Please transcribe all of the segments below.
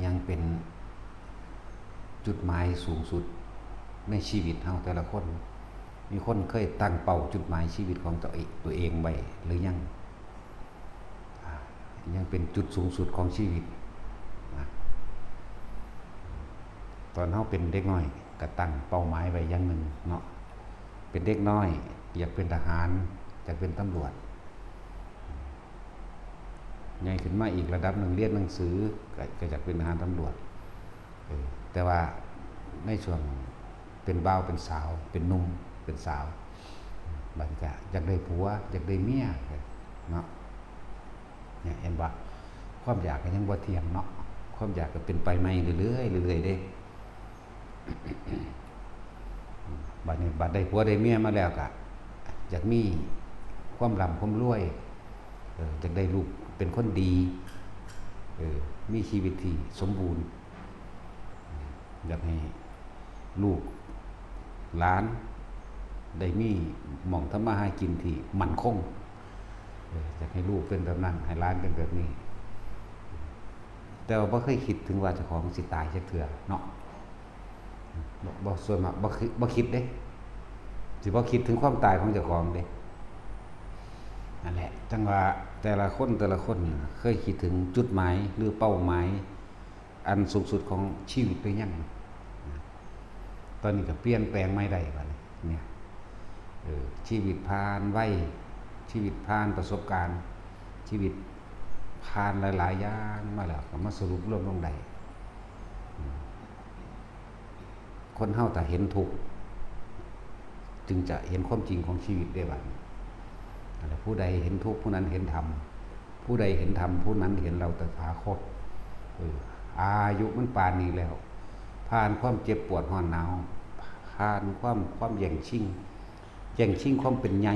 ยังเป็นจุดหมายสูงสุดในชีวิตเฮาแต่ละคนมีคนเคยตั้งเป้าจุดหมายชีวิตของตัวเองไว้หรือยังเป็นจุดสูงสุดของชีวิตตอนเฮาเป็นเด็กน้อยก็ตั้งเป้าหมายไว้อย่างหนึ่งเนาะเป็นเด็กน้อยอยากเป็นทหารอยากเป็นตำรวจใหญ่ขึ้นมาอีกระดับหนึ่งเรียนหนังสือก็อยากเป็นทหารตำรวจแต่ว่าในช่วงเป็นบ่าวเป็นสาวเป็นหนุ่มเป็นสาวบัดก็อยากได้ผัวอยากได้เมียเนาะเนี่ยเห็นว่าความอยากก็ยังบ่เที่ยงเนาะความอยากก็เป็นไปใหม่เรื่อยๆเรื่อยๆเด้บัดนี้บัดได้ผัวได้เมียมาแล้วก็อยากมีความร่ำความรวยอยากได้ลูกเป็นคนดีมีชีวิตที่สมบูรณ์อยากให้ลูกหลานได้มีหม่องทำมาหากินที่มั่นคงอยากให้ลูกเป็นแบบนั้นให้หลานเป็นแบบนี้แต่ว่าบ่เคยคิดถึงว่าเจ้าของสิตายจักเทื่อเนาะบ่ส่วนมากบ่คิดเด้สิบ่คิดถึงความตายของเจ้าของเด้นั่นแหละจังว่าแต่ละคนเคยคิดถึงจุดหมายหรือเป้าหมายอันสูงสุดของชีวิตหรือยังตอนนี้ก็เปลี่ยนแปลงไม่ได้บัดนี้เนี่ยชีวิตผ่านวัยชีวิตผ่านประสบการณ์ชีวิตผ่านหลายๆอย่างมาแล้วก็มาสรุปรวมลงได้คนเฮาถ้าเห็นทุกข์จึงจะเห็นความจริงของชีวิตได้บัดนี้ผู้ใดเห็นทุกข์ผู้นั้นเห็นธรรมผู้ใดเห็นธรรมผู้นั้นเห็นเราตถาคตอายุมันปานนี้แล้วผ่านความเจ็บปวดร้อนหนาวผ่านความแย่งชิงความเป็นใหญ่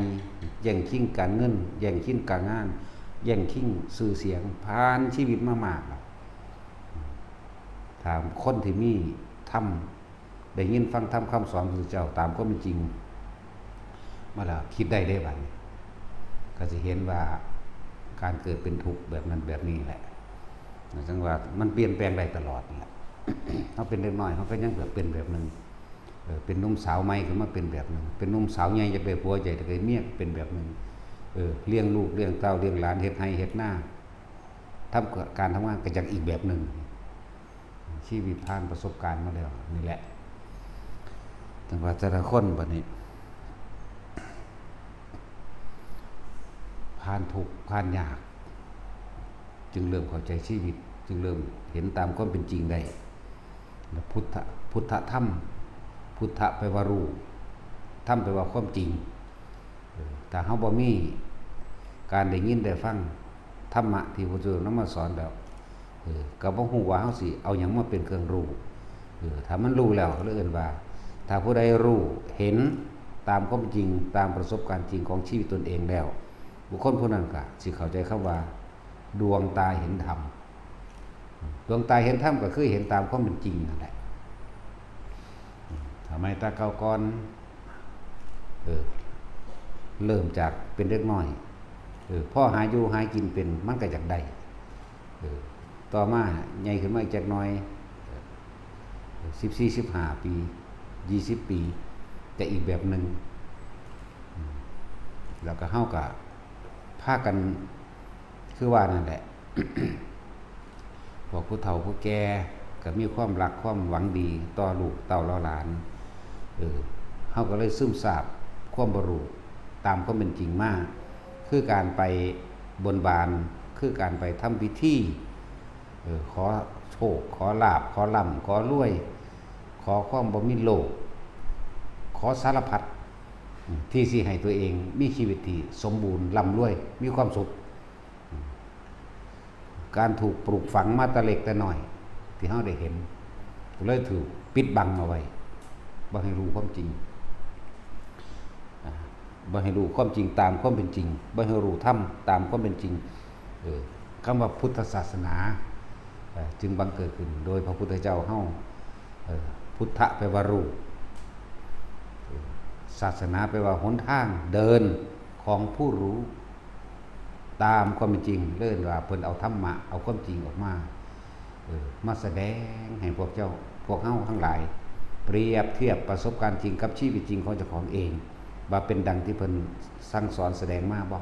แย่งชิงการเงินแย่งชิงการงานแย่งชิงชื่อเสียงผ่านชีวิตมามากแล้วถามคนที่มีธรรมได้ยินฟังธรรมคำสอนของพระเจ้าตามความเป็นจริงมาแล้วคิดได้บัดนี้ก็จะเห็นว่าการเกิดเป็นทุกข์แบบนั้นแบบนี้แหละจังว่ามันเปลี่ยนแปลงได้ตลอดแหละเขาเป็นเด็กน้อยเขาก็ยังเป็นแบบนึงเป็นหนุ่มสาวใหม่ขึ้นมาเป็นแบบนึงเป็นหนุ่มสาวใหญ่จะไปผัวใหญ่จะไปเมียเป็นแบบนึงเลี้ยงลูกเลี้ยงเต้าเลี้ยงหลานเฮ็ดไร่เฮ็ดนาทำการทำงานก็จังอีกแบบนึงชีวิตผ่านประสบการณ์มาแล้วนี่แหละจังว่าแต่ละคนบัดนี้ผ่านทุกข์ผ่านยากจึงเริ่มเข้าใจชีวิตจึงเริ่มเห็นตามความเป็นจริงได้พุทธธรรมพุทธะแปลว่ารู้ธรรมแปลว่าความจริงแต่เฮาบ่มีการได้ยินได้ฟังธรรมะที่พระเจ้านำมาสอนแล้วก็บ่ฮู้ว่าเฮาสิเอาหยังมาเป็นเครื่องรู้ถ้ามันรู้แล้วก็เลยเอิ้นว่าถ้าผู้ใดรู้เห็นตามความจริงตามประสบการณ์จริงของชีวิตตนเองแล้วบุคคลผู้นั้นก็สิเข้าใจคำว่าดวงตาเห็นธรรมดวงตาเห็นธรรมก็คือเห็นตามความเป็นจริงนั่นแหละทำไมตาเก่าก่อนเริ่มจากเป็นเด็กน้อยพ่อหาอยู่หากินเป็นมันก็จากได้ต่อมาใหญ่ขึ้นมาอีกจักหน่อย14-15 ปี20 ปีแต่อีกแบบนึงแล้วก็เฮาก็พากันคือว่านั่นแหละ พวกผู้เฒ่าผู้แก่ก็มีความรักความหวังดีต่อลูกเต้าหลานเฮาก็เลยซึมซาบความบ่รู้ตามความเป็นจริงมากคือการไปบนบานคือการไปทำพิธีขอโชคขอลาภขอร่ำขอรวยขอความบ่มีโลภขอสารพัดที่สิให้ตัวเองมีชีวิตที่สมบูรณ์ร่ำรวยมีความสุขการถูกปลูกฝังมาแต่เล็กแต่น้อยที่เฮาได้เห็นเลยถูกปิดบังเอาไว้บ่ให้รู้ความจริงบ่ให้รู้ความจริงตามความเป็นจริงบ่ให้รู้ธรรมตามความเป็นจริงคำว่าพุทธศาสนาจึงบังเกิดขึ้นโดยพระพุทธเจ้าเฮาพุทธะแปลว่ารู้ศาสนาแปลว่าหนทางเดินของผู้รู้ตามความเป็นจริงเลื่อนว่าเพิ่นเอาธรรมะเอาความจริงออกมา มาแสดงให้พวกเจ้าพวกเฮาทั้งหลายเปรียบเทียบประสบการณ์จริงกับชีวิตจริงของเจ้าของเองว่าเป็นดังที่เพิ่นสั่งสอนแสดงมาบ่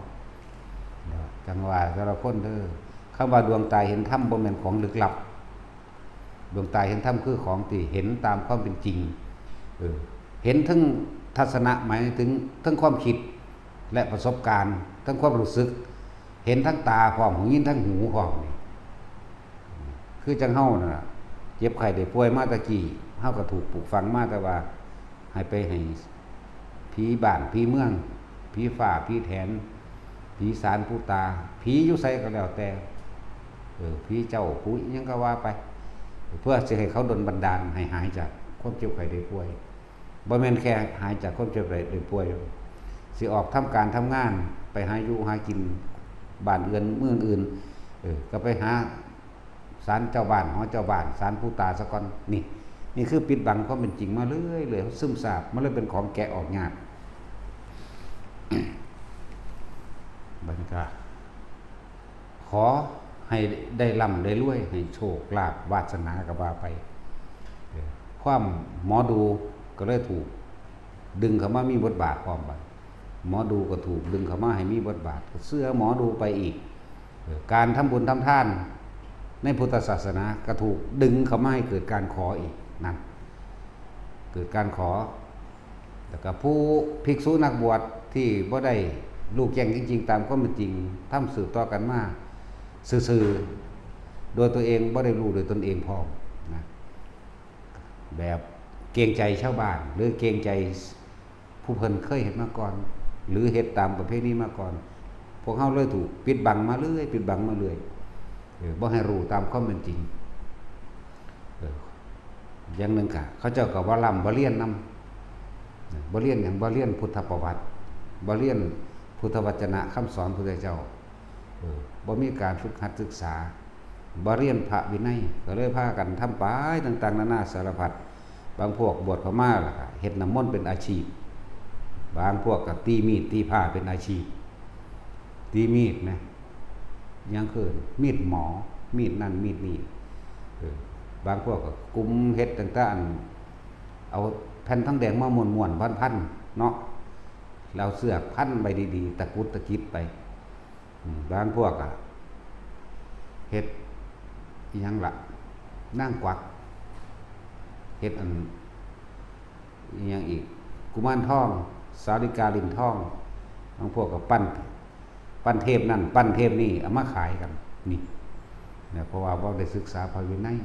จังว่าแต่ละคนเด้อคำว่าดวงตาเห็นธรรมบ่แม่นของลึกลับดวงตาเห็นธรรมคือของที่เห็นตามความเป็นจริงเห็นทั้งทัศนะหมายถึงทั้งความคิดและประสบการณ์ทั้งความรู้สึกเห็นทั้งตาพร้อมหูยินทั้งหูพร้อมนี่คือจังเฮาน่ะเจ็บไข้ได้ป่วยมาตะกี้เฮาก็ถูกปลูกฝังมาแต่ว่าให้ไปให้ผีบ้านผีเมืองผีฟ้าผีแถนผีสารผู้ตาผีอยู่ไสก็แล้วแต่ผีเจ้าผู้อิหยังก็ว่าไปเพื่อสิให้เขาดลบันดาลให้หายจากความเจ็บไข้ได้ป่วยบ่แม่นแค่หายจากความเจ็บไข้ได้ป่วยสิออกทำการทำงานไปหาอยู่หากินบ้านเรือนเมืองอื่นก็ไปหาศาลเจ้าบ้านหอเจ้าบ้านศาลผู้ตาซะก่อนนี่คือปิดบังความเป็นจริงมาเรื่อยๆซึมซาบมันเลยเป็นของแกะออกยากบรรยากาศขอให้ได้ร่ำได้รวยให้โชคลาภวาสนาก็ว่าไปความหมอดูก็เลยถูกดึงเข้ามามีบทบาทพร้อมไปหมอดูก็ถูกดึงเข้ามาให้มีบทบาทเสื้อหมอดูไปอีกการทำบุญทำทานในพุทธศาสนาก็ถูกดึงเข้ามาให้เกิดการขออีกนั่นเกิดการขอแล้วก็ผู้ภิกษุนักบวชที่บ่ได้รู้แจ้งจริงๆตามความเป็นจริงทำสืบต่อกันมาซื่อๆโดยตัวเองบ่ได้รู้โดยตนเองพร้อมนะแบบเกรงใจชาวบ้านหรือเกรงใจผู้เพิ่นเคยเห็นมาก่อนหรือเฮ็ดตามประเพณีมาก่อนพวกเฮาเลยถูกปิดบังมาเรื่อยปิดบังมาเรื่อยบ่ให้รู้ตามความเป็นจริงอย่างนึงค่ะเขาเจ้าก็ว่าล่ำบ่เรียนนำบ่เรียนหยังบ่เรียนพุทธประวัติบ่เรียนพุทธวจนะคำสอนพระพุทธเจ้าบ่มีการฝึกหัดศึกษาบ่เรียนพระวินัยก็เลยพากันทำไปต่างๆนานาสารพัดบางพวกบวชเข้ามาล่ะเฮ็ดน้ำมนต์เป็นอาชีพบางพวกก็ตีมีดตีผ้าเป็นอาชีพตีมีดนะยังคือมีดหมอมีดนั่นมีดนี่บางพวกก็กุมเฮ็ดต่างๆเอาแผ่นทองแดงมาม้วนๆพันๆเนาะแล้วเสื้อพันไปดีๆตะกุดตะกิดไปบางพวกอ่ะเฮ็ดอีหยังล่ะนั่งกวักเฮ็ดอันอีหยังอีกกุมารทองสาริกาลิ้นทองบางพวกก็ปั้นเทพนั่นปั้นเทพนี่เอามาขายกันนี่เนี่ยเพราะว่าบ่ได้ศึกษาพระวินัย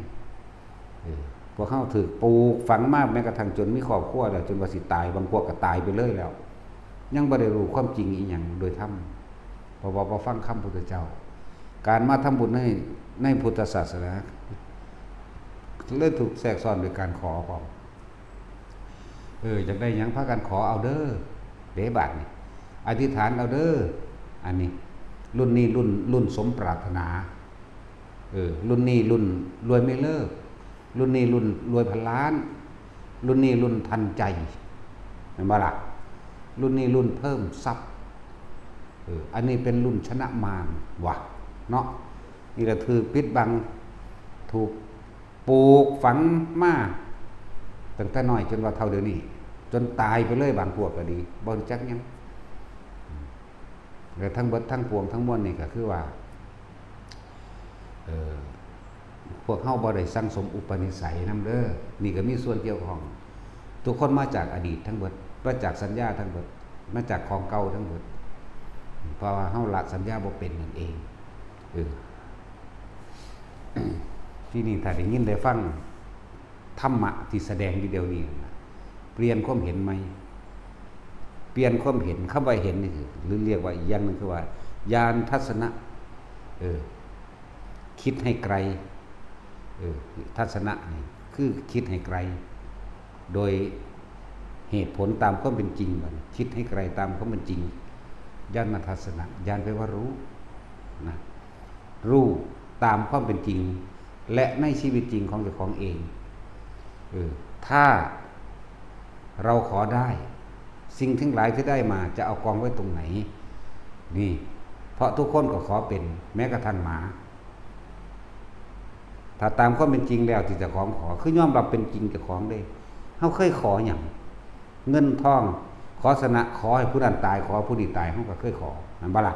พวกเขาถูกปลูกฝังมากแม้กระทั่งจนมีครอบครัวแล้วจนว่าสิตายบางพวกก็ตายไปเลยแล้วยังบ่ได้รู้ความจริงอีหยังโดยธรรมเพราะว่าบ่ฟังคำพุทธเจ้าการมาทำบุญในพุทธศาสนาเลยถูกแทรกซ้อนโดยการขอพร้อมอยากได้หยังพากันขอเอาเด้อเด้บาดนี่อธิษฐานเอาเด้ออันนี้รุ่นนี้รุ่นสมปรารถนารุ่นนี้รุ่นรวยไม่เลิกรุ่นนี้รุ่นรวยพันล้านรุ่นนี้รุ่นทันใจเห็นบ่ล่ะรุ่นนี้รุ่นเพิ่มทรัพย์อันนี้เป็นรุ่นชนะมารวะเนาะนี่ก็คือปิดบังถูกปลูกฝังมาตั้งแต่น้อยจนว่าเท่าเดี๋ยวนี้จนตายไปเลยบางพวกก็ดีบ่รู้จักหยังแต่ทั้งเบิดทั้งปวงทั้งมวลนี่ก็คือว่าพวกเฮาบ่ได้สั่งสมอุปนิสัยนำเด้อนี่ก็มีส่วนเกี่ยวข้องทุกคนมาจากอดีตทั้งเบิดมาจากสัญญาทั้งเบิดมาจากของเก่าทั้งเบิดเพราะว่าเฮาละสัญญาบ่เป็นนั่นเองที่นี่ถ้าได้ยินได้ฟังธรรมะที่แสดงอยู่เดียวนี้เปลี่ยนความเห็นไหมเปลี่ยนความเห็นคำว่าเห็นนี่คือหรือเรียกว่าอีกอย่างนึงคือว่าญาณทัศนะคิดให้ไกลทัศนะนี่คือคิดให้ไกลโดยเหตุผลตามความเป็นจริงมันคิดให้ไกลตามความเป็นจริงญาณทัศนะญาณแปลว่ารู้นะรู้ตามความเป็นจริงและในชีวิตจริงของเจ้าของเองถ้าเราขอได้สิ่งทั้งหลายที่ได้มาจะเอากองไว้ตรงไหนนี่เพราะทุกคนก็ขอเป็นแม้กระทั่งหมา ถ้าตามความเป็นจริงแล้วที่เจ้าของขอคือยอมรับเป็นจริงเจ้าของได้เฮาเคยขอหยังเงินทองขอสนะขอให้ผู้นั้นตายขอผู้นี้ตายเฮาก็เคยขอนั่นบ่ล่ะ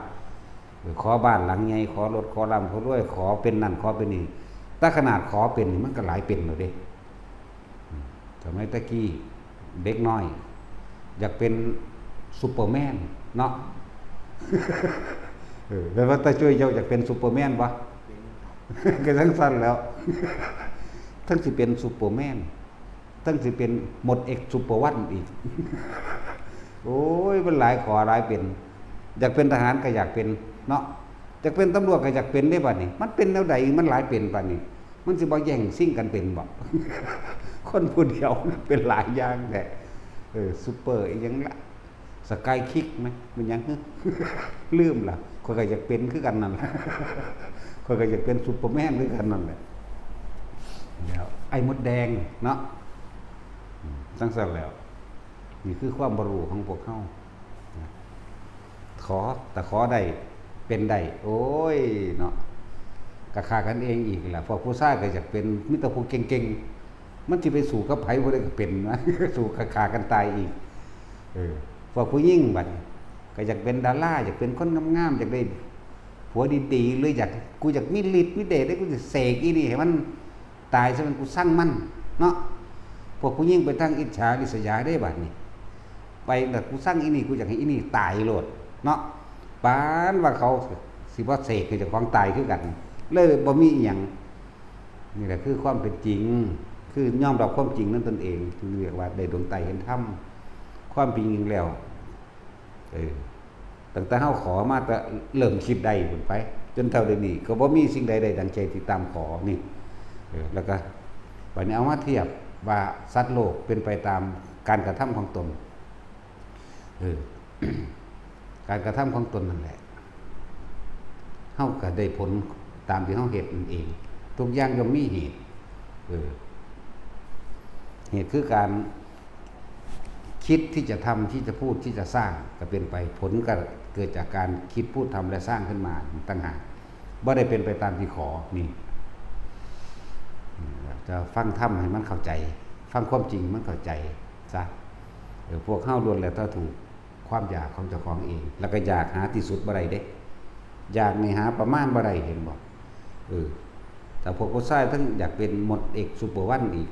ขอบ้านหลังใหญ่ขอรถขอร่ำขอรวยขอเป็นนั่นขอเป็นนี่แต่ขนาดขอเป็นนี่มันก็หลายเป็นแล้วเด้สมัยตะกี้เด็กน้อยอยากเป็นซุปเปอร์แมนเนาะแล้วว่าตาช่วยเจ้าอยากเป็นซุปเปอร์แมนบ่ก็ทั้งสั้นแล้วทั้งสิเป็นซุปเปอร์แมนทั้งสิเป็นหมดเอกซุปเปอร์วันอีกโอ้ยมันหลายขอหลายเป็นอยากเป็นทหารก็อยากเป็นเนาะอยากเป็นตำรวจก็อยากเป็นได้บัดนี้มันเป็นแนวใดมันหลายเป็นบัดนี้มันสิบ่แย่งซิ่งกันเป็นบ่คนผู้เดียวเป็นหลายอย่างแท้ซุปเปอร์อีหยังล่ะสกายคิกมั้ยมันหยังลืมล่ะข้อยก็อยากเป็นคือกันนั่นล่ะข้อยก็อยากเป็นซุปเปอร์แมนคือกันนั่นแหละแล้วไอ้มดแดงเนาะจังซั่นแล้วนี่คือความบ่รู้ของพวกเฮาขอแต่ขอได้เป็นได้โอ้ยเนาะกะฆ่ากันเองอีกล่ะพวกผู้ชายก็อยากเป็นมีแต่ผู้เก่งๆมันสิไปสู้กับไผบ่ได้ก็เป็นนะสู้ฆ่ากันตายอีกพวกผู้หญิงบัดก็อยากเป็นดาราอยากเป็นคนงามๆอยากได้ผัวดีๆหรืออยากกูอยากมีฤทธิ์มีเดชได้กูจะเสกอีนี่ให้มันตายซะมันกูสร้างมันเนาะพวกผู้หญิงไปทั้งอิจฉาริษยาได้บัดนี้ไปแต่กูสร้างอีนี่กูอยากให้อีนี่ตายโลดเนาะปานว่าเขาสิว่าเสกคือเจ้าของตายคือกันเลยบ่มีอีหยังนี่แหละคือความเป็นจริงคือยอมรับความจริงนั้นตนเองเรียกว่าได้ดวงตาเห็นธรรมความเป็นจริงแล้วตั้งแต่เฮาขอมาแต่เริ่มคิดได้พุ่นไปจนเท่าเดี๋ยวนี้ก็บ่มีสิ่งใดๆดังใจที่ตามขอนี่แล้วก็บัดนี้เอามาเทียบว่าสัตว์โลกเป็นไปตามการกระทำของตนการกระทำของตนนั่นแหละเฮาก็ได้ผลตามที่เฮาเฮ็ดนั่นเองทุกอย่างย่อมมีเหตุเหตุคือการคิดที่จะทำที่จะพูดที่จะสร้างก็เป็นไปผลก็เกิดจากการคิดพูดทำและสร้างขึ้นมาต่างหากบ่ได้เป็นไปตามที่ขอนี่จะฟังธรรมให้มันเข้าใจฟังความจริงมันเข้าใจซะพวกเฮาล้วนแล้วถ้าถูกความอยากของเจ้าของเองแล้วก็อยากหาที่สุดบ่ได้เด้อยากนี่หาประมาณบ่ได้เห็นบ่แต่พวกผู้ชายทั้งอยากเป็นหมดเอกซุปเปอร์วันอีก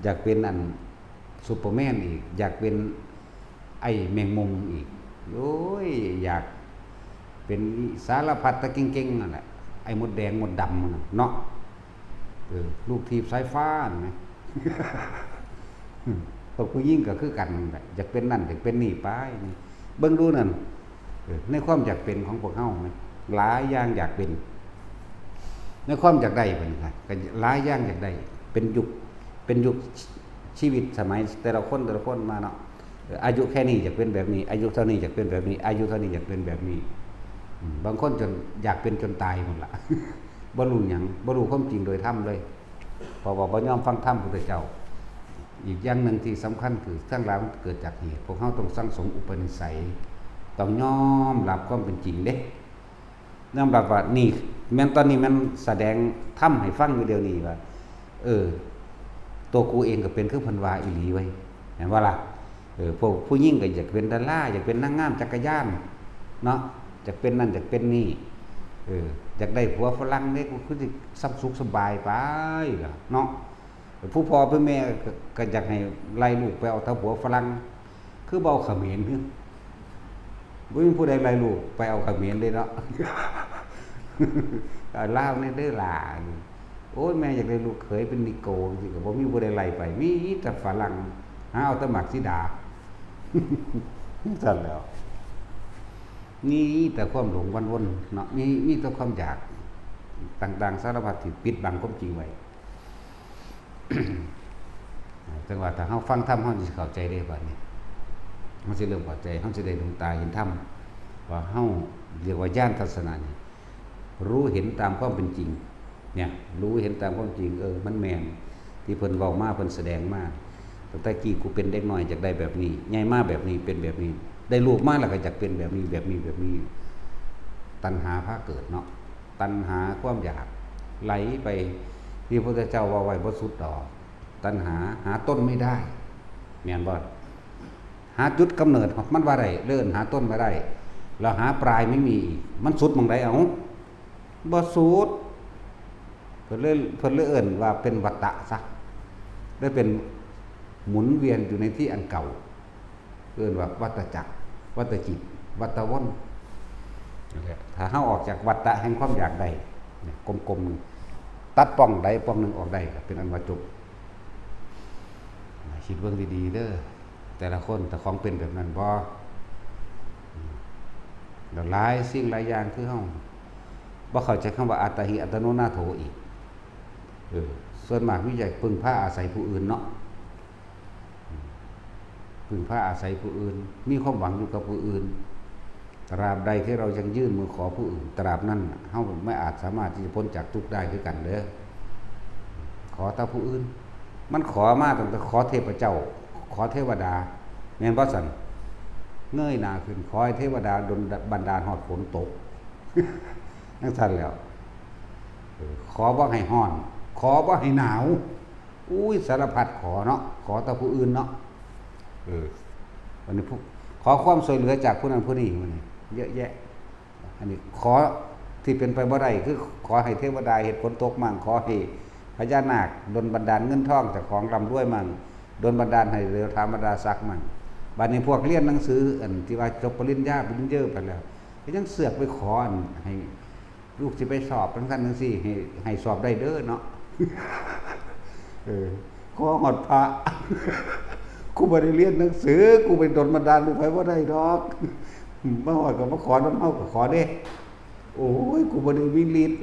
อยากเป็นอันซุปเปอร์แมนอีกอยากเป็นไอ้แมงมุมอีกโอ้ยอยากเป็นสารพัดตะเก่งๆนั่นแหละไอ้มดแดงมดดำเนาะลูกทีบสายฟ้าไหม พวกผู้หญิงก็คือกันอยากเป็นนั่นอยากเป็นนี่ไปเบิ่งดูนั่นในความอยากเป็นของพวกเฮาหลายอย่างอยากเป็นในความอยากได้เป็นไงก็หลายอย่างอยากได้เป็นยุคชีวิตสมัยแต่ละคนมาเนาะอายุแค่นี้อยากเป็นแบบนี้อายุเท่านี้อยากเป็นแบบนี้อายุเท่านี้อยากเป็นแบบนี้บางคนจนอยากเป็นจนตายหมดละ บ่รู้หยังบ่รู้ความจริงโดยธรรมเลยเพราะว่าบ่ยอมฟังธรรมพระพุทธเจ้าอีกอย่างนึงที่สำคัญคือทั้งหลายมันเกิดจากเหตุพวกเฮาต้องสั่งสมอุปนิสัยต้องยอมรับความเป็นจริงเด้ยอมรับว่านี่แม้นตอนนี้มันแสดงธรรมให้ฟังอยู่เดี๋ยวนี้ว่าตัวกูเองก็เป็นคือเพิ่นว่าอีหลีไว้เห็นบ่ล่ะพวกผู้หญิงก็อยากเป็นดาราอยากเป็นนางงามจักรยานเนาะอยากเป็นนั่นอยากเป็นนี่อยากได้ผัวฝรั่งเด้กูคือสิสับสุขสบายไปล่ะเนาะผู้พ่อผู้แม่ก็อยากให้ไล่ลูกไปเอาแต่ผัวฝรั่งคือบ่เอาเขมรคือบ่มีผู้ใดไล่ลูกไปเอาเขมรเลยเนาะ ลาวนี่เด้อล่ะโอ้ยแม่อยากได้ลูกเขยเป็นนิโกสิก็บ่มีผู้ใดไล่ไปมีแต่ฝรั่งหาเอาแต่หมากสีดา สั่นแล้วนี่แต่ความหลงวนๆเนาะมีแต่ความอยากต่างๆสารพัดที่ปิดบังความจริงไว้ จังว่าถ้าเฮาฟังธรรมเฮาสิเข้าใจได้บัดนี้เฮาสิเริ่มเข้าใจเฮาสิได้ดวงตาเห็นธรรมว่าเฮาเรียกว่าญาณทัศนะนี่รู้เห็นตามความเป็นจริงเนี่ยรู้เห็นตามความจริงมันแม่นที่เพิ่นเว้ามาเพิ่นแสดงมาตั้งแต่กี้กูเป็นเด็กน้อยอยากได้แบบนี้ใหญ่มาแบบนี้เป็นแบบนี้ได้ลูกมาแล้วก็อยากเป็นแบบนี้ตัณหาพาเกิดเนาะตัณหาความอยาก ไหลไปที่พระพุทธเจ้าว่าไว้บ่สุดดอกตัณหาหาต้นไม่ได้แม่นบ่หาจุดกำเนิดมันว่าได้เลื่อนหาต้นบ่ได้แล้วหาปลายไม่มีอีกมันสุดหม่องใดเอาบ่สุดเพิ่นเลยเอิ้นว่าเป็นวัฏฏะซะได้เป็นหมุนเวียนอยู่ในที่อันเก่าเอิ้นว่าวัฏจักรวัฏจิตวัฏวนถ้าเฮาออกจากวัฏฏะแห่งความอยากได้กลมๆตัดป้องใดป้องหนึ่งออกได้ก็เป็นอันว่าจบคิดเบิ่งดีๆเด้อแต่ละคนแต่ของเป็นแบบนั้นบ่แล้วหลายสิ่งหลายอย่างคือเฮาบ่เข้าใจคำว่าอัตถิอัตโนนาโถอีกส่วนมากมีใจพึ่งพาอาศัยผู้อื่นเนาะพึ่งพาอาศัยผู้อื่นมีความหวังอยู่กับผู้อื่นตราบใดที่เรายังยื่นมือขอผู้อื่นตราบนั้นเฮาไม่อาจสามารถที่จะพ้นจากทุกข์ได้คือกันเด้อขอแต่ผู้อื่นมันขอมาตั้งแต่ขอเทพเจ้าขอเทวดาแม่นบ่ซั่นเงยหน้าขึ้นขอให้เทวดาดลบันดาลฮอดฝนตกนั่นซั่นแล้วขอบ่ให้ร้อนขอบ่ให้หนาวอุ้ยสารพัดขอเนาะขอแต่ผู้อื่นเนาะวันนี้ขอความช่วยเหลือจากผู้นั้นผู้นี้มันเยอะแยะอันนี้ขอที่เป็นไปบ่ได้คือขอให้เทวดาเฮ็ดฝนตกมั่งขอให้พญานาคดลบันดาลเงินทองจากของร่ำรวยมั่งดลบันดาลให้เรือธรรมดาศักดิ์มั่งบัดนี้พวกเรียนหนังสืออันที่ว่าจบปริญญาปริญญาไปแล้วก็ยังเสือกไปขออันให้ลูกสิไปสอบจังซั่นจังซี่ให้สอบได้เด้อเนาะขอฮอดพระกูบ่ได้เรียนหนังสือกูเป็นดลบันดาลลูกไปบ่ได้ดอกมาฮอดก็มาขอนำเฮาก็ขอเด้โอ้ยกูบ่ได้มีฤทธิ์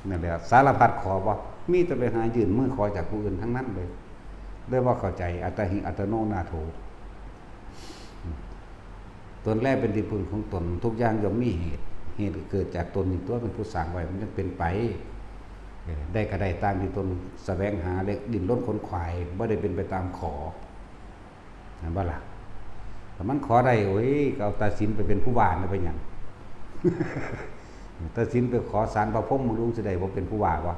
นั่นแหละสารพัดขอบ่มีแต่ไปหายื่นมือขอจากผู้อื่นทั้งนั้นเลยด้วยว่าเข้าใจอัตหิอัตโนนาโถตนแรกเป็นที่พึ่งของตนทุกอย่างย่อมมีเหตุเกิดจากตนนี่ตัวเป็นผู้สร้างไว้มันจึงเป็นไปได้ก็ได้ตามที่ตนแสวงหาเล็กดิ้นรนขนขวายบ่ได้เป็นไปตามขอนั่นบ่ล่ะแต่มันขอได้โอ้ยก็เอาตาสินไปเป็นผู้ว่าน่ะไปหยังตาสินไปขอศาลพระพรหมมึงรู้สิได้บ่เป็นผู้ว่าบ่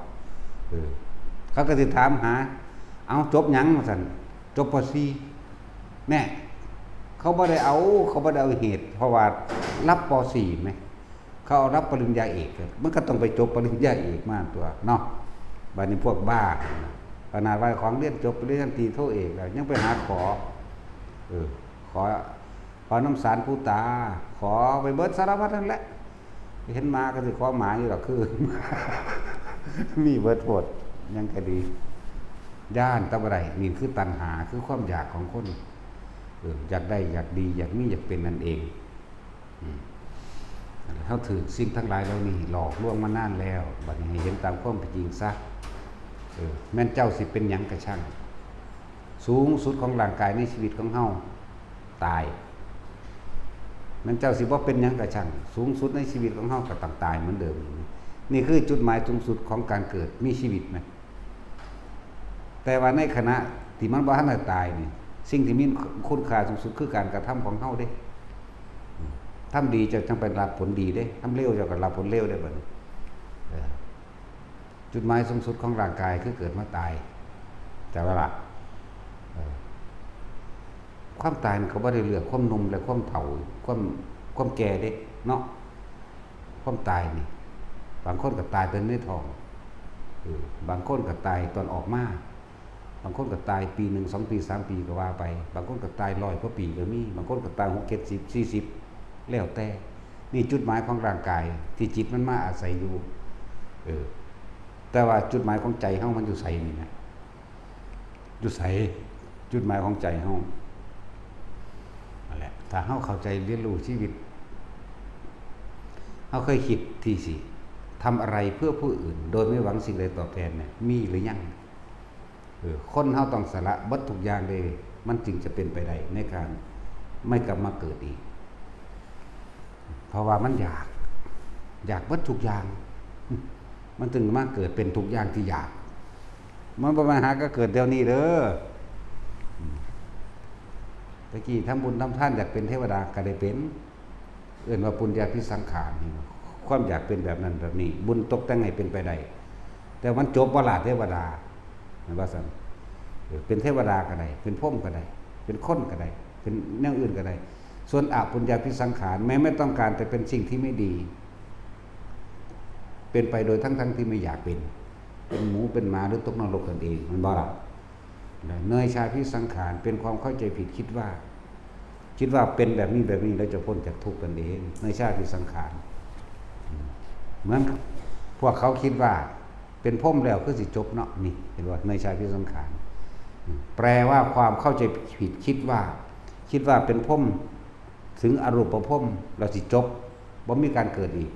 เขาก็สิถามหาเอาจบหยังว่าซั่นจบป .4 แน่เขาบ่ได้เอาเหตุเพราะว่ารับป .4 มั้ยเขาเอารับปริญญาเอกมันก็ต้องไปจบปริญญาเอกมาตัวเนาะบัดนี้พวกบ้าขนาดว่าของเรียนจบปริญญาตรีโทเอกแล้วยังไปหาขอน้ำสารผู้ตาขอไปเบิดสารพัดนั่นแหละเห็นมาก็สิขอหมาอยู่หรอกคือ มีเบิดโพดยังก็ดีย่านตะบ่ได้นี่คือตัณหาคือความอยากของคนอยากได้อยากดีอยากมีอยากเป็นนั่นเองเท่าถือสิ่งทั้งหลายเหล่านี้หลอกลวงมานานแล้วบัดนี้ให้เห็นตามความเป็นจริงซะแม่นเจ้าสิเป็นหยังกระช่างสูงสุดของร่างกายในชีวิตของเฮาตายแม่นเจ้าสิบ่เป็นหยังกระช่างสูงสุดในชีวิตของเฮาก็ต้องตายเหมือนเดิมนี่คือจุดหมายสูงสุดของการเกิดมีชีวิตมั้ยแต่ว่าในขณะที่มันบ่ทันได้ตายนี่สิ่งที่มีคุณค่าสูงสุดคือการกระทำของเฮาเด้ทำดีจะจังไปรับผลดีเด้ทำเลวจะก็รับผลเลวได้บัดนี้จุดหมายสูงสุดของร่างกายคือเกิดมาตายแต่ว่าล่ะความตายมันก็บ่ได้เลือกความหนุ่มและความเฒ่าความแก่เด้เนาะความตายนี่บางคนก็ตายตอนในท้องบางคนก็ตายตอนออกมาบางคนก็ตายปี1 2ปี3ปีก็ว่าไปบางคนก็ตาย100กว่าปีก็มีบางคนก็ตาย60 70 40แล้วแต่นี่จุดหมายของร่างกายที่จิตมันมาอาศัยอยู่แต่ว่าจุดหมายของใจเฮามันอยู่ไสนี่นะอยู่ไสจุดหมายของใจเฮานั่นแหละถ้าเฮาเข้าใจเรียนรู้ชีวิตเฮาเคยคิดที่สิทำอะไรเพื่อผู้อื่นโดยไม่หวังสิ่งใดตอบแทนเนี่ยมีหรือยังคนเฮาต้องสละบัดทุกอย่างเลยมันจึงจะเป็นไปได้ในการไม่กลับมาเกิดอีกเพราะว่ามันอยากบัดทุกอย่างมันถึงมาเกิดเป็นทุกอย่างที่อยากมันบ่มาหาก็เกิดเดี๋ยวนี้เด้อตะกี้ทำบุญทำทานอยากเป็นเทวดาก็ได้เป็นเอิ้นว่าปุญญาภิสังขาร ความอยากเป็นแบบนั้นแบบนี้ บุญตกแต่งให้เป็นไปได้แต่มันจบว่าละเทวดาเห็นว่าซั่นเป็นเทวดาก็ได้เป็นพรหมก็ได้เป็นคนก็ได้เป็นแนวอื่นก็ได้ส่วนอปุญญาภิสังขารแม้ไม่ต้องการแต่เป็นสิ่งที่ไม่ดีเป็นไปโดยทั้งที่ไม่อยากเป็นหมูเป็นหมาหรือตกนรกกันเองมันบ่ล่ะเนยชาภิสังขารเป็นความเข้าใจผิดคิดว่าเป็นแบบนี้แล้วจะพ้นจากทุกข์กันเองเนยชาภิสังขารเหมือนพวกเขาคิดว่าเป็นพรหมแล้วคือสิจบเนาะนี่เห็นว่าเนยชาภิสังขารแปลว่าความเข้าใจผิดคิดว่าเป็นพรหมถึงอรูปพรหมเราสิจบบ่มีการเกิดอีก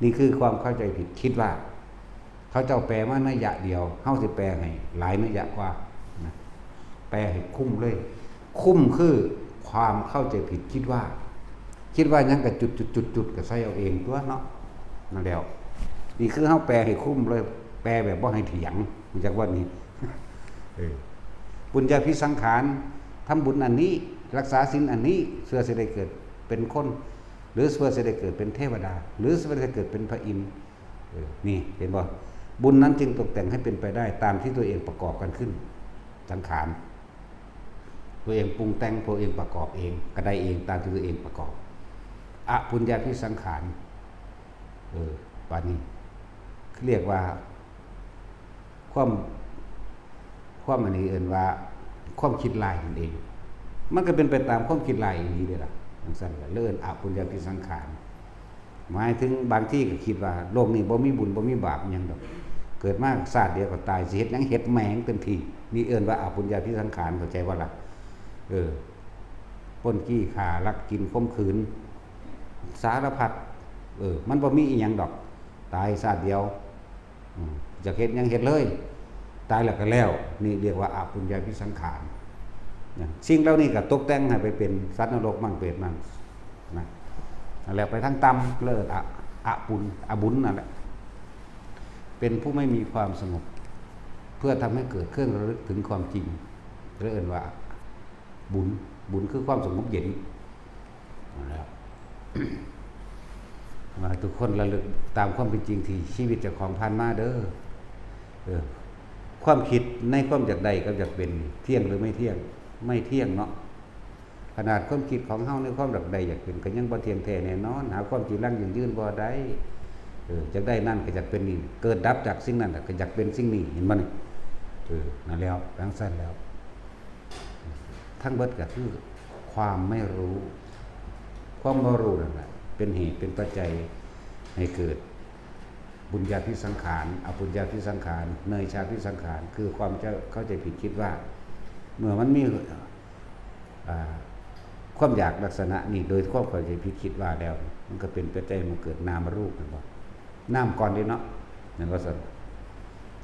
นี่คือความเข้าใจผิดคิดว่าเขาเจ้าแปลมานัยยะเดียวเฮาสิแปลให้หลายนัยยะกว่านะแปลให้คุ้มเลยคุ้มคือความเข้าใจผิดคิดว่ายังกับจุดก็ใส่เอาเองตัวเนาะนั่นแล้วนี่คือเฮาแปลให้คุ้มเลยแปลแบบบ่ให้เถียงจากว่านี้บุญญาภิสังขารทำบุญอันนี้รักษาศีลอันนี้เพื่อจะได้เกิดเป็นคนหรือเพื่อจะได้เกิดเป็นเทวดาหรือเพื่อจะเกิดเป็นพระอินทร์นี่เห็นบ่บุญนั้นจึงตกแต่งให้เป็นไปได้ตามที่ตัวเองประกอบกันขึ้นสังขารตัวเองปรุงแต่งตัวเองประกอบเองก็ได้เองตามที่ตัวเองประกอบอปุญญาภิสังขารปานนี้เรียกว่าความอันนี้เอิ้นว่าความคิดลายนั่นเองมันก็เป็นไปตามความคิดลายอย่างนี้เด้ล่ะจังซั่นก็เลิ่นอปุญญาภิสังขารหมายถึงบางที่ก็คิดว่าโลกนี้บ่มีบุญบ่มีบาปหยังดอกเกิดมาชาติเดียวก็ตายสิเฮ็ดหยังเฮ็ดแหมงเต็มที่นี่เอิ้นว่าอปุญญาภิสังขารเข้าใจว่าล่ะปล้นจี้ฆ่าลักกินข่มขืนสารพัดมันบ่มีอีหยังดอกตายชาติเดียวจะเฮ็ดหยังเฮ็ดเลยตายแล้วก็แล้วนี่เรียกว่าอปุญญาภิสังขารสิ่งเหล่านี้ก็ตกแต่งให้ไปเป็นสัตว์นรกมั่งเปรตมั่งนะแล้วไปทั้งต่ำเลิศอบุญนั่นแหละเป็นผู้ไม่มีความสงบเพื่อทำให้เกิดเครื่องระลึกถึงความจริงเรียกว่าบุญคือความสงบเย็นแล้วมาทุกคนระลึกตามความเป็นจริงที่ชีวิตเจ้าของผ่านมาเด้อความคิดในความอยากใดกับอยากเป็นเที่ยงหรือไม่เที่ยงเนาะขนาดความคิดของเฮาในความอยากใดอยากเป็นก็ยังบ่เที่ยงแท้แน่นอนหาความจริงยั่งยืนบ่ได้อยากได้นั่นก็อยากเป็นนี่เกิดดับจากสิ่งนั้นก็อยากเป็นสิ่งนี้เห็นบ่นี่นั่นแล้วดังสั้นแล้วทั้งเบิดก็คือความไม่รู้ความบ่รู้นั่นแหละเป็นเหตุเป็นปัจจัยให้เกิดบุญญาภิสังขารอปุญญาภิสังขารเนยชาภิสังขารคือความเข้าใจผิดคิดว่าเมื่อมันมีความอยากลักษณะนี้โดยความเข้าใจผิดคิดว่าแล้วมันก็เป็นปัจจัยมันเกิดนามรูปนั่นบ่นามก่อนดิเนาะนั่นว่าซั่น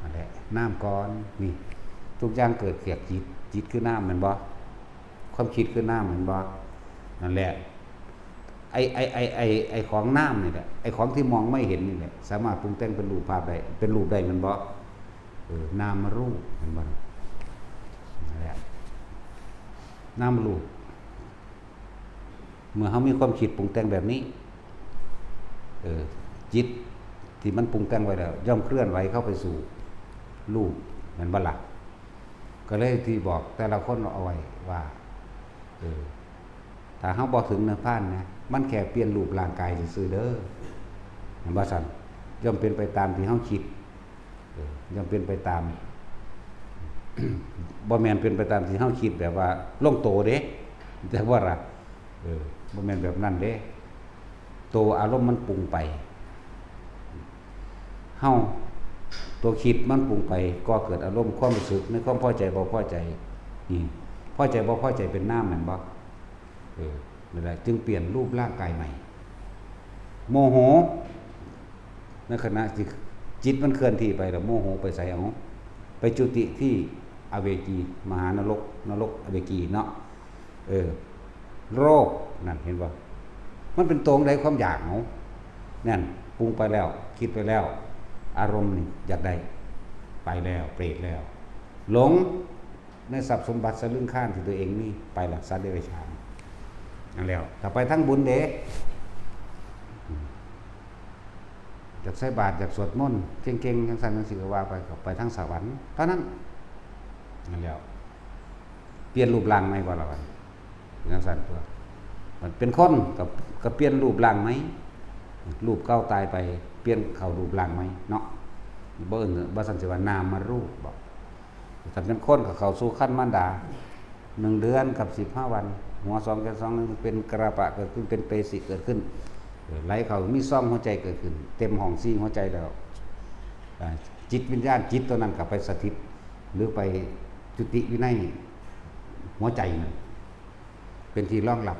นั่นแหละนามก่อนนี่ทุกอย่างเกิดเกิดจิตคือน้ำมันบ่ความคิดคือน้ำมันบ่นั่นแหละไอของน้ำนี่แหละไอของที่มองไม่เห็นนี่แหละสามารถปรุงแต่งเป็นรูปภาพได้เป็นรูปได้มันบ่นามรูปมันบ่นั่นแหละนามรูปเมื่อเขามีความคิดปรุงแต่งแบบนี้จิตที่มันปรุงแต่งไว้แล้วย่อมเคลื่อนไหวเข้าไปสู่รูปเหมือนบัลลังก์ก็เลยที่บอกแต่ละคนเอาไว้ว่าถ้าเขาบอกถึงเนื้อผ้านะมันแค่เปลี่ยนรูปร่างกายซื่อเด้อเห็นบ่ซั่นย่อมเป็นไปตามที่เขาคิดย่อมเป็นไปตาม บ่แม่นเป็นไปตามที่เฮาคิดแบบว่าลงโตเด้แต่ว่าล่ะบ่แม่นแบบนั้นเด้โตอารมณ์มันปรุงไปเฮาตัวคิดมันปรุงไปก็เกิดอารมณ์ความรู้สึกในความพอใจบ่พอใจนี่พอใจบ่พอใจเป็นน้ำแม่นบ่นั่นแหละจึงเปลี่ยนรูปร่างกายใหม่โมโหในขณะที่จิตมันเคลื่อนที่ไปแล้วโมโหไปใส่เอาไปจุติที่อเวจีมหานรกอเวจีเนาะโรคนั่นเห็นบ่มันเป็นตรงใดความอยากเอานั่นปรุงไปแล้วคิดไปแล้วอารมณ์นี่อยากได้ไปแล้วเปรตแล้วหลงในทรัพย์สมบัติสลึงข้านที่ตัวเองมีไปหลักสัตว์เดรัจฉานนั่นแล้วถ้าไปทั้งบุญเด้ จากใส่บาตรจากสวดมนต์เก่งๆจังซั่นจังซี่ก็ว่าไปก็ไปทางสวรรค์เท่านั้นนั่นแล้วเปลี่ยนรูปร่างใหม่บ่ล่ะวันจังซั่นตัวมันเป็นคนก็เปลี่ยนรูปร่างไหมรูปเก่าตายไปเปลี่ยนเข้ารูปร่างไหมเนาะบ่เอิ้นบ่ซั่นสิว่านามมารูปบ่ถ้าเป็นคนก็เข้าสู่ขั้นมารดา1 เดือนกับ15 วันหัว2แก่2นึงเป็นกระปะเกิดขึ้นเป็นเปสิเกิดขึ้นไหลเข้ามีซ่อมหัวใจเกิดขึ้นเต็มห้องซี่หัวใจแล้วจิตวิญญาณจิตตัวนั้นก็ไปสถิตหรือไปจุติอยู่ในหัวใจนั่นเป็นที่รองรับ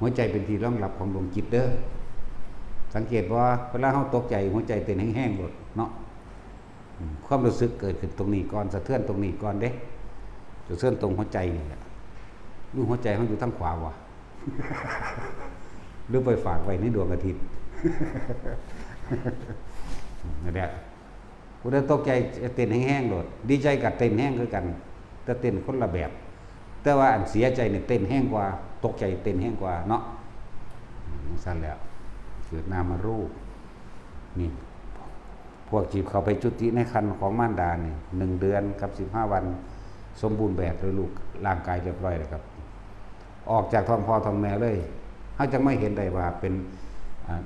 หัวใจเป็นที่รองรับของดวงจิตเด้อสังเกตว่าเวลาเฮาตกใจหัวใจเต้นแห้งๆหมดเนาะความรู้สึกเกิดขึ้นตรงนี้ก่อนสะเทือนตรงนี้ก่อนเด้สะเทือนตรงหัวใจนี่แหละดูหัวใจเฮาอยู่ทางขวาวะ หรือไปฝากไว้ในดวงอาทิตย์ นั่นแหละผู้ใดตกใจเต้นแห้งๆโดดดีใจกับเต้นแห้งคือกันแต่เต้นคนละแบบแต่ว่าอันเสียใจเนี่ยเต้นแห้งกว่าตกใจเต้นแห้งกว่าเนาะสั่นแล้วเกิดนามรูปนี่พวกจีบเข้าไปจุติในครรภ์ของมารดาเนี่ย1 เดือนกับ15 วันสมบูรณ์แบบโดยลูกร่างกายเรียบร้อยแล้วครับออกจากท้องพ่อท้องแม่เลยเขาจะไม่เห็นได้ว่าเป็น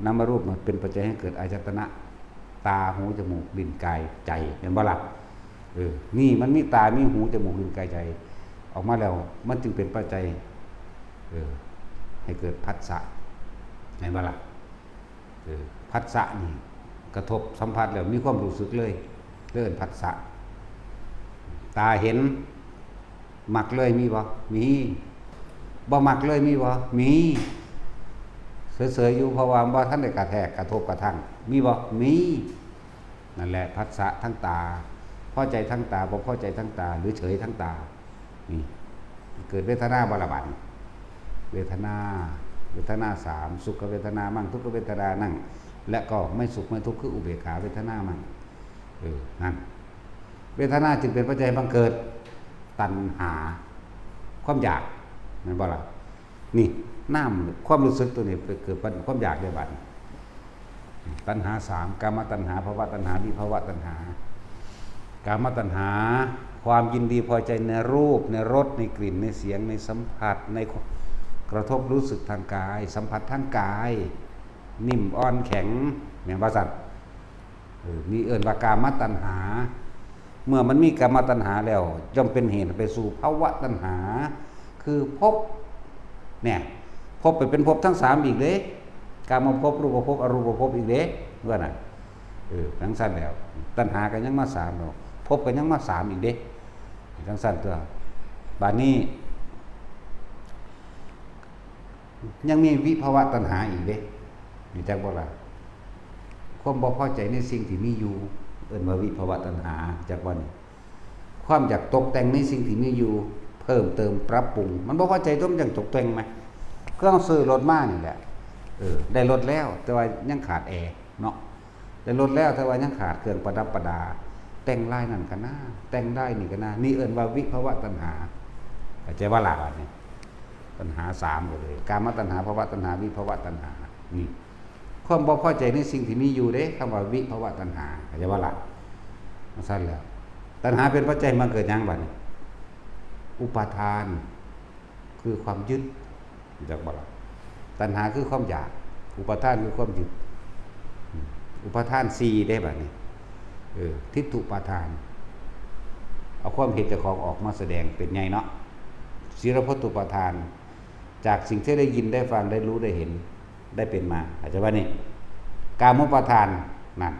นามรูปมันเป็นปัจจัยให้เกิดอายตนะตาหูจมูกลิ้นกายใจเห็นบ่ล่ะนี่มันมีตามีหูจมูกลิ้นกายใจออกมาแล้วมันจึงเป็นปัจจัยให้เกิดผัสสะเห็นบ่ล่ะผัสสะนี่กระทบสัมผัสแล้วมีความรู้สึกเลยเรื่องผัสสะตาเห็นมักเลยมีบ่มีบ่มักเลยมีบ่มีเสยๆอยู่เพราะว่าบ่ทันได้กระแทกกระทบกระทั่งมีบ่มีนั่นแหละผัสสะทั้งตาพอใจทั้งตาบ่พอใจทั้งตาหรือเฉยทั้งตานี่เกิดเวทนาบ่ละบัดเวทนา3สุขเวทนามั่งทุกขเวทนานั่งและก็ไม่สุขไม่ทุกข์คืออุเบกขาเวทนามั่งนั่นเวทนาจึงเป็นปัจจัยบังเกิดตัณหาความอยากแม่นบ่ล่ะนี่น้ำความรู้สึกตัวนี้เกิดความอยากได้บัดตัณหา3กามตัณหาภวตัณหาวิภวตัณหากามตัณหาความยินดีพอใจในรูปในรสในกลิ่นในเสียงในสัมผัสในกระทบรู้สึกทางกายสัมผัสทางกายนิ่มอ่อนแข็งแม่นบ่ซั่นมีเอิ้นว่ากามตัณหาเมื่อมันมีกามตัณหาแล้วย่อมเป็นเหตุไปสู่ภวตัณหาคือภพเนี่ยภพไปเป็นภพทั้ง3อีกเด้กามภพรูปภพอรูปภพอีกเด้ว่าน่ะทั้งสั้นแล้วตัณหาก็ยังมา3แล้วภพก็ยังมา3อีกเด้ทั้งสั้นตัวบัดนี้ยังมีวิภวตัณหาอีกเด้มีจักบ่ล่ะความบ่พอใจในสิ่งที่มีอยู่เอิ้นว่าวิภวตัณหาจักบ่นี่ความอยากตกแต่งในสิ่งที่มีอยู่เพิ่มเติมปรับปรุงมันบ่พอใจต้องจังตกแต่งมั้ยเครื่องซื้อรถมานี่แหละได้รถแล้วแต่ว่ายังขาดแอร์เนาะได้รถแล้วแต่ว่ายังขาดเครื่องประดับประดาแต่งลายนั่นก็น่าแต่งได้นี่ก็น่านี่เอิ้นว่าวิภวตัณหาเข้าใจว่าล่ะนี่ตัณหา3ก็เลยกามตัณหาภวตัณหาวิภวตัณหานี่ความบ่พอใจในสิ่งที่มีอยู่เด้คำว่าวิภวตัณหาเข้าใจว่าล่ะมันซั่นแล้วตัณหาเป็นปัจจัยมาเกิดหยังบัดนี้อุปาทานคือความยึดจักบ่ล่ะตัณหาคือความอยากอุปาทานคือความยึดอุปาทาน4ได้บัดนี้ทิฏฐุปาทานเอาความเห็นเจ้าของออกมาแสดงเป็นไงเนาะศีลพัตตุปาทานจากสิ่งที่ได้ยินได้ฟังได้รู้ได้เห็นได้เป็นมาอาจจะว่านี่กามุปาทานนั่น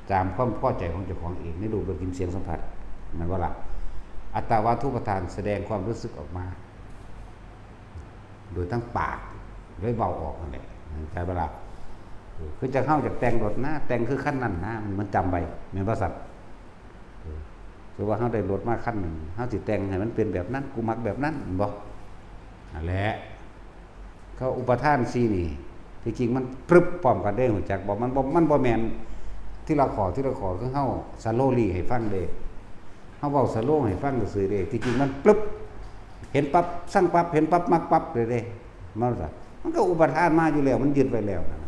จามความพอใจของเจ้าของเองในรูปรสกลิ่นเสียงสัมผัสนั่นว่าล่ะอัตตาวาทุปทานแสดงความรู้สึกออกมาโดยทั้งปากด้วยเบาออกนั่นแหละใช่เวลาคือจะเข้าจากแต่งรถนะแต่งคือขั้นนั้นนะมันจำไปแม่นว่าสัตว์คือว่าเฮาได้รถมาคันนึงเฮาสิแต่งให้มันเป็นแบบนั้นกูมักแบบนั้นบ่นั่นแหละเขาอุปทาน4นี่ที่จริงมันปรึบพร้อมกันได้ฮู้จักบ่มันบ่แม่นที่เราขอคือเฮาสโลลี่ให้ฟังเด้เฮาเว้าสโลให้ฟังซื่อๆเด้ที่จริงมันปรึบเห็นปั๊บสั่งปั๊บเห็นปั๊บมักปั๊บเลยเด้มันก็อุปทานมาอยู่แล้วมันยึดไว้แล้วนั่น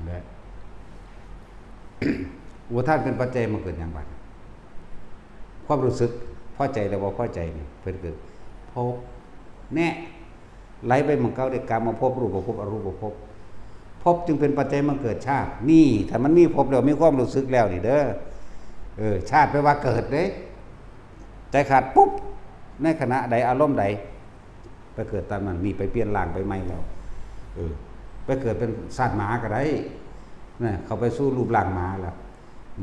แหละ อุปทานเป็นปัจจัยมาเกิดอย่างไรความรู้สึกพอใจแต่ว่าพอใจนี่เพิ่นเกิดภพแน่ไหลไปมันเก่าได้กรรมมาภพรูปภพอรูปภพภพจึงเป็นปัจจัยมาเกิดชาตินี่ถ้ามันมีภพแล้วมีความรู้สึกแล้วนี่เด้อชาติแปลว่าเกิดเด้ใจขาดปุ๊บในขณะใดอารมณ์ใดไปเกิดตามนั้นนี่ไปเปลี่ยนร่างไปใหม่แล้วไปเกิดเป็นสัตว์หมาก็ได้นะเขาไปสู้รูปร่างหมาแล้ว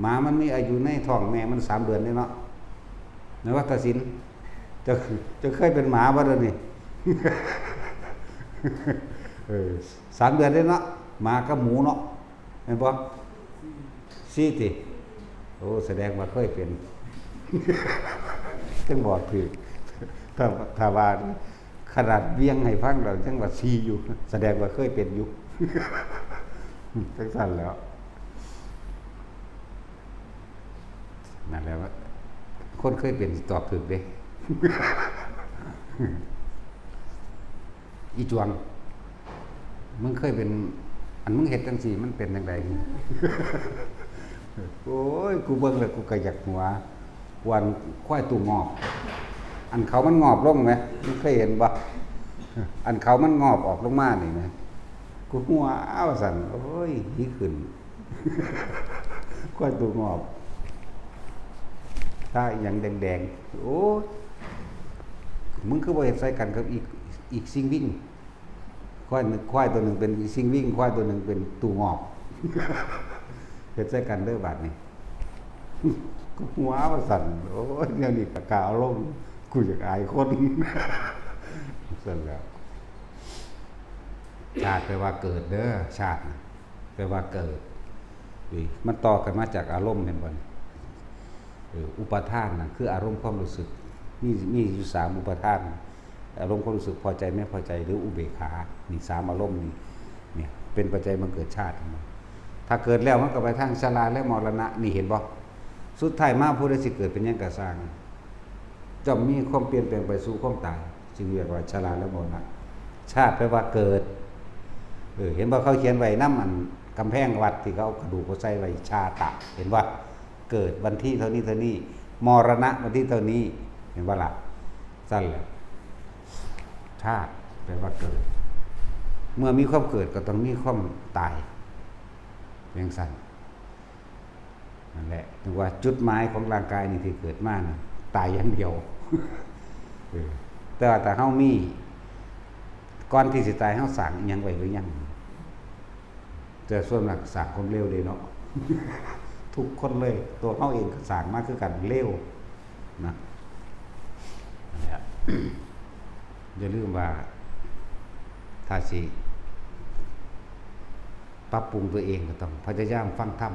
หมามันมีอายุในท้องแม่มัน3 เดือนนี่เนาะในวัฏศิลป์จะเคยเป็นหมาบ่ล่ะนี่ 3 เดือนได้เนาะหมากับหมูเนาะเห็นบ่ซี่ติโอ้แสดงว่าเคยเป็น จังบอกคือถ้าว่าขนาดเวียงให้ฟังเราจังว่าซีอยู่แสดงว่าเคยเป็นอยู่ จังซั่นแล้วนั่นแหละว่าคนเคยเป็นตอบถูกเด้ อีจวงมึงเคยเป็นอันมึงเฮ็ดจังซี่มันเป็นจังได โอ้ยกูเบิ่งแล้วกูก็อยากหัววันควายตูงอบอันเขามันงอบลงไหมมึงเคยเห็นบ่อันเขามันงอบออกลงมานี่นะกูหัวอ้าวสั่นโอ้ยหีขึ้น ควายตูงอบถ้าอย่างแดงๆโอ้ยมึงคือบ่เฮ็ดใส่กันกับอีกสิ่งวิ่งควายตัวหนึ่งเป็นสิ่งวิ่งควายตัวหนึ่งเป็นตูงอบ เฮ็ดใส่กันเด้อบาดนี้ กูหัวว่าสั่นโอ้ยแนวนี้ปากกาอารมณ์กูอยากอายคน สั่นแล้วชาติแปลว่าเกิดเด้อชาติแปลว่าเกิดมันต่อกันมาจากอารมณ์เห็นบ่อุปทานน่ะคืออารมณ์ความรู้สึกมีอยู่3อุปทานอารมณ์ความรู้สึกพอใจไม่พอใจหรืออุเบกขานี่3อารมณ์นี่เนี่ยเป็นปัจจัยมาเกิดชาติถ้าเกิดแล้วมันก็ไปทางชราและมรณะนี่เห็นบ่สุดท้ายมาผู้ใดสิเกิดเป็นหยังก็สร้างจะมีความเปลี่ยนแปลงไปสู่ความตายจึงเรียกว่าชราและมรณะชาติแปลว่าเกิดเห็นบ่เขาเขียนไว้นำอันกำแพงวัดที่เขาเอากระดูกเขาใส่ไว้ชาตะเห็นว่าเกิดวันที่เท่านี้เท่านี้มรณะวันที่เท่านี้เห็นบ่ล่ะสั้นแหละชาติแปลว่าเกิดเมื่อมีความเกิดก็ต้องมีความตายอย่างสั้นนั่นแหละถึงว่าจุดหมายของร่างกายนี่ที่เกิดมานะตายอย่างเดียว แต่ว่าแต่เฮามีก่อนที่สิตายเฮาสร้างอิหยังไว้หรือยังแต่ส่วนมากสร้างคนเร็วเลยเนาะ ทุกคนเลยตัวเฮาเองก็สร้างมาคือกันเร็วนะนั่นแหละ อย่าลืมว่าถ้าสิปรับปรุงตัวเองก็ต้องพยายามฟังธรรม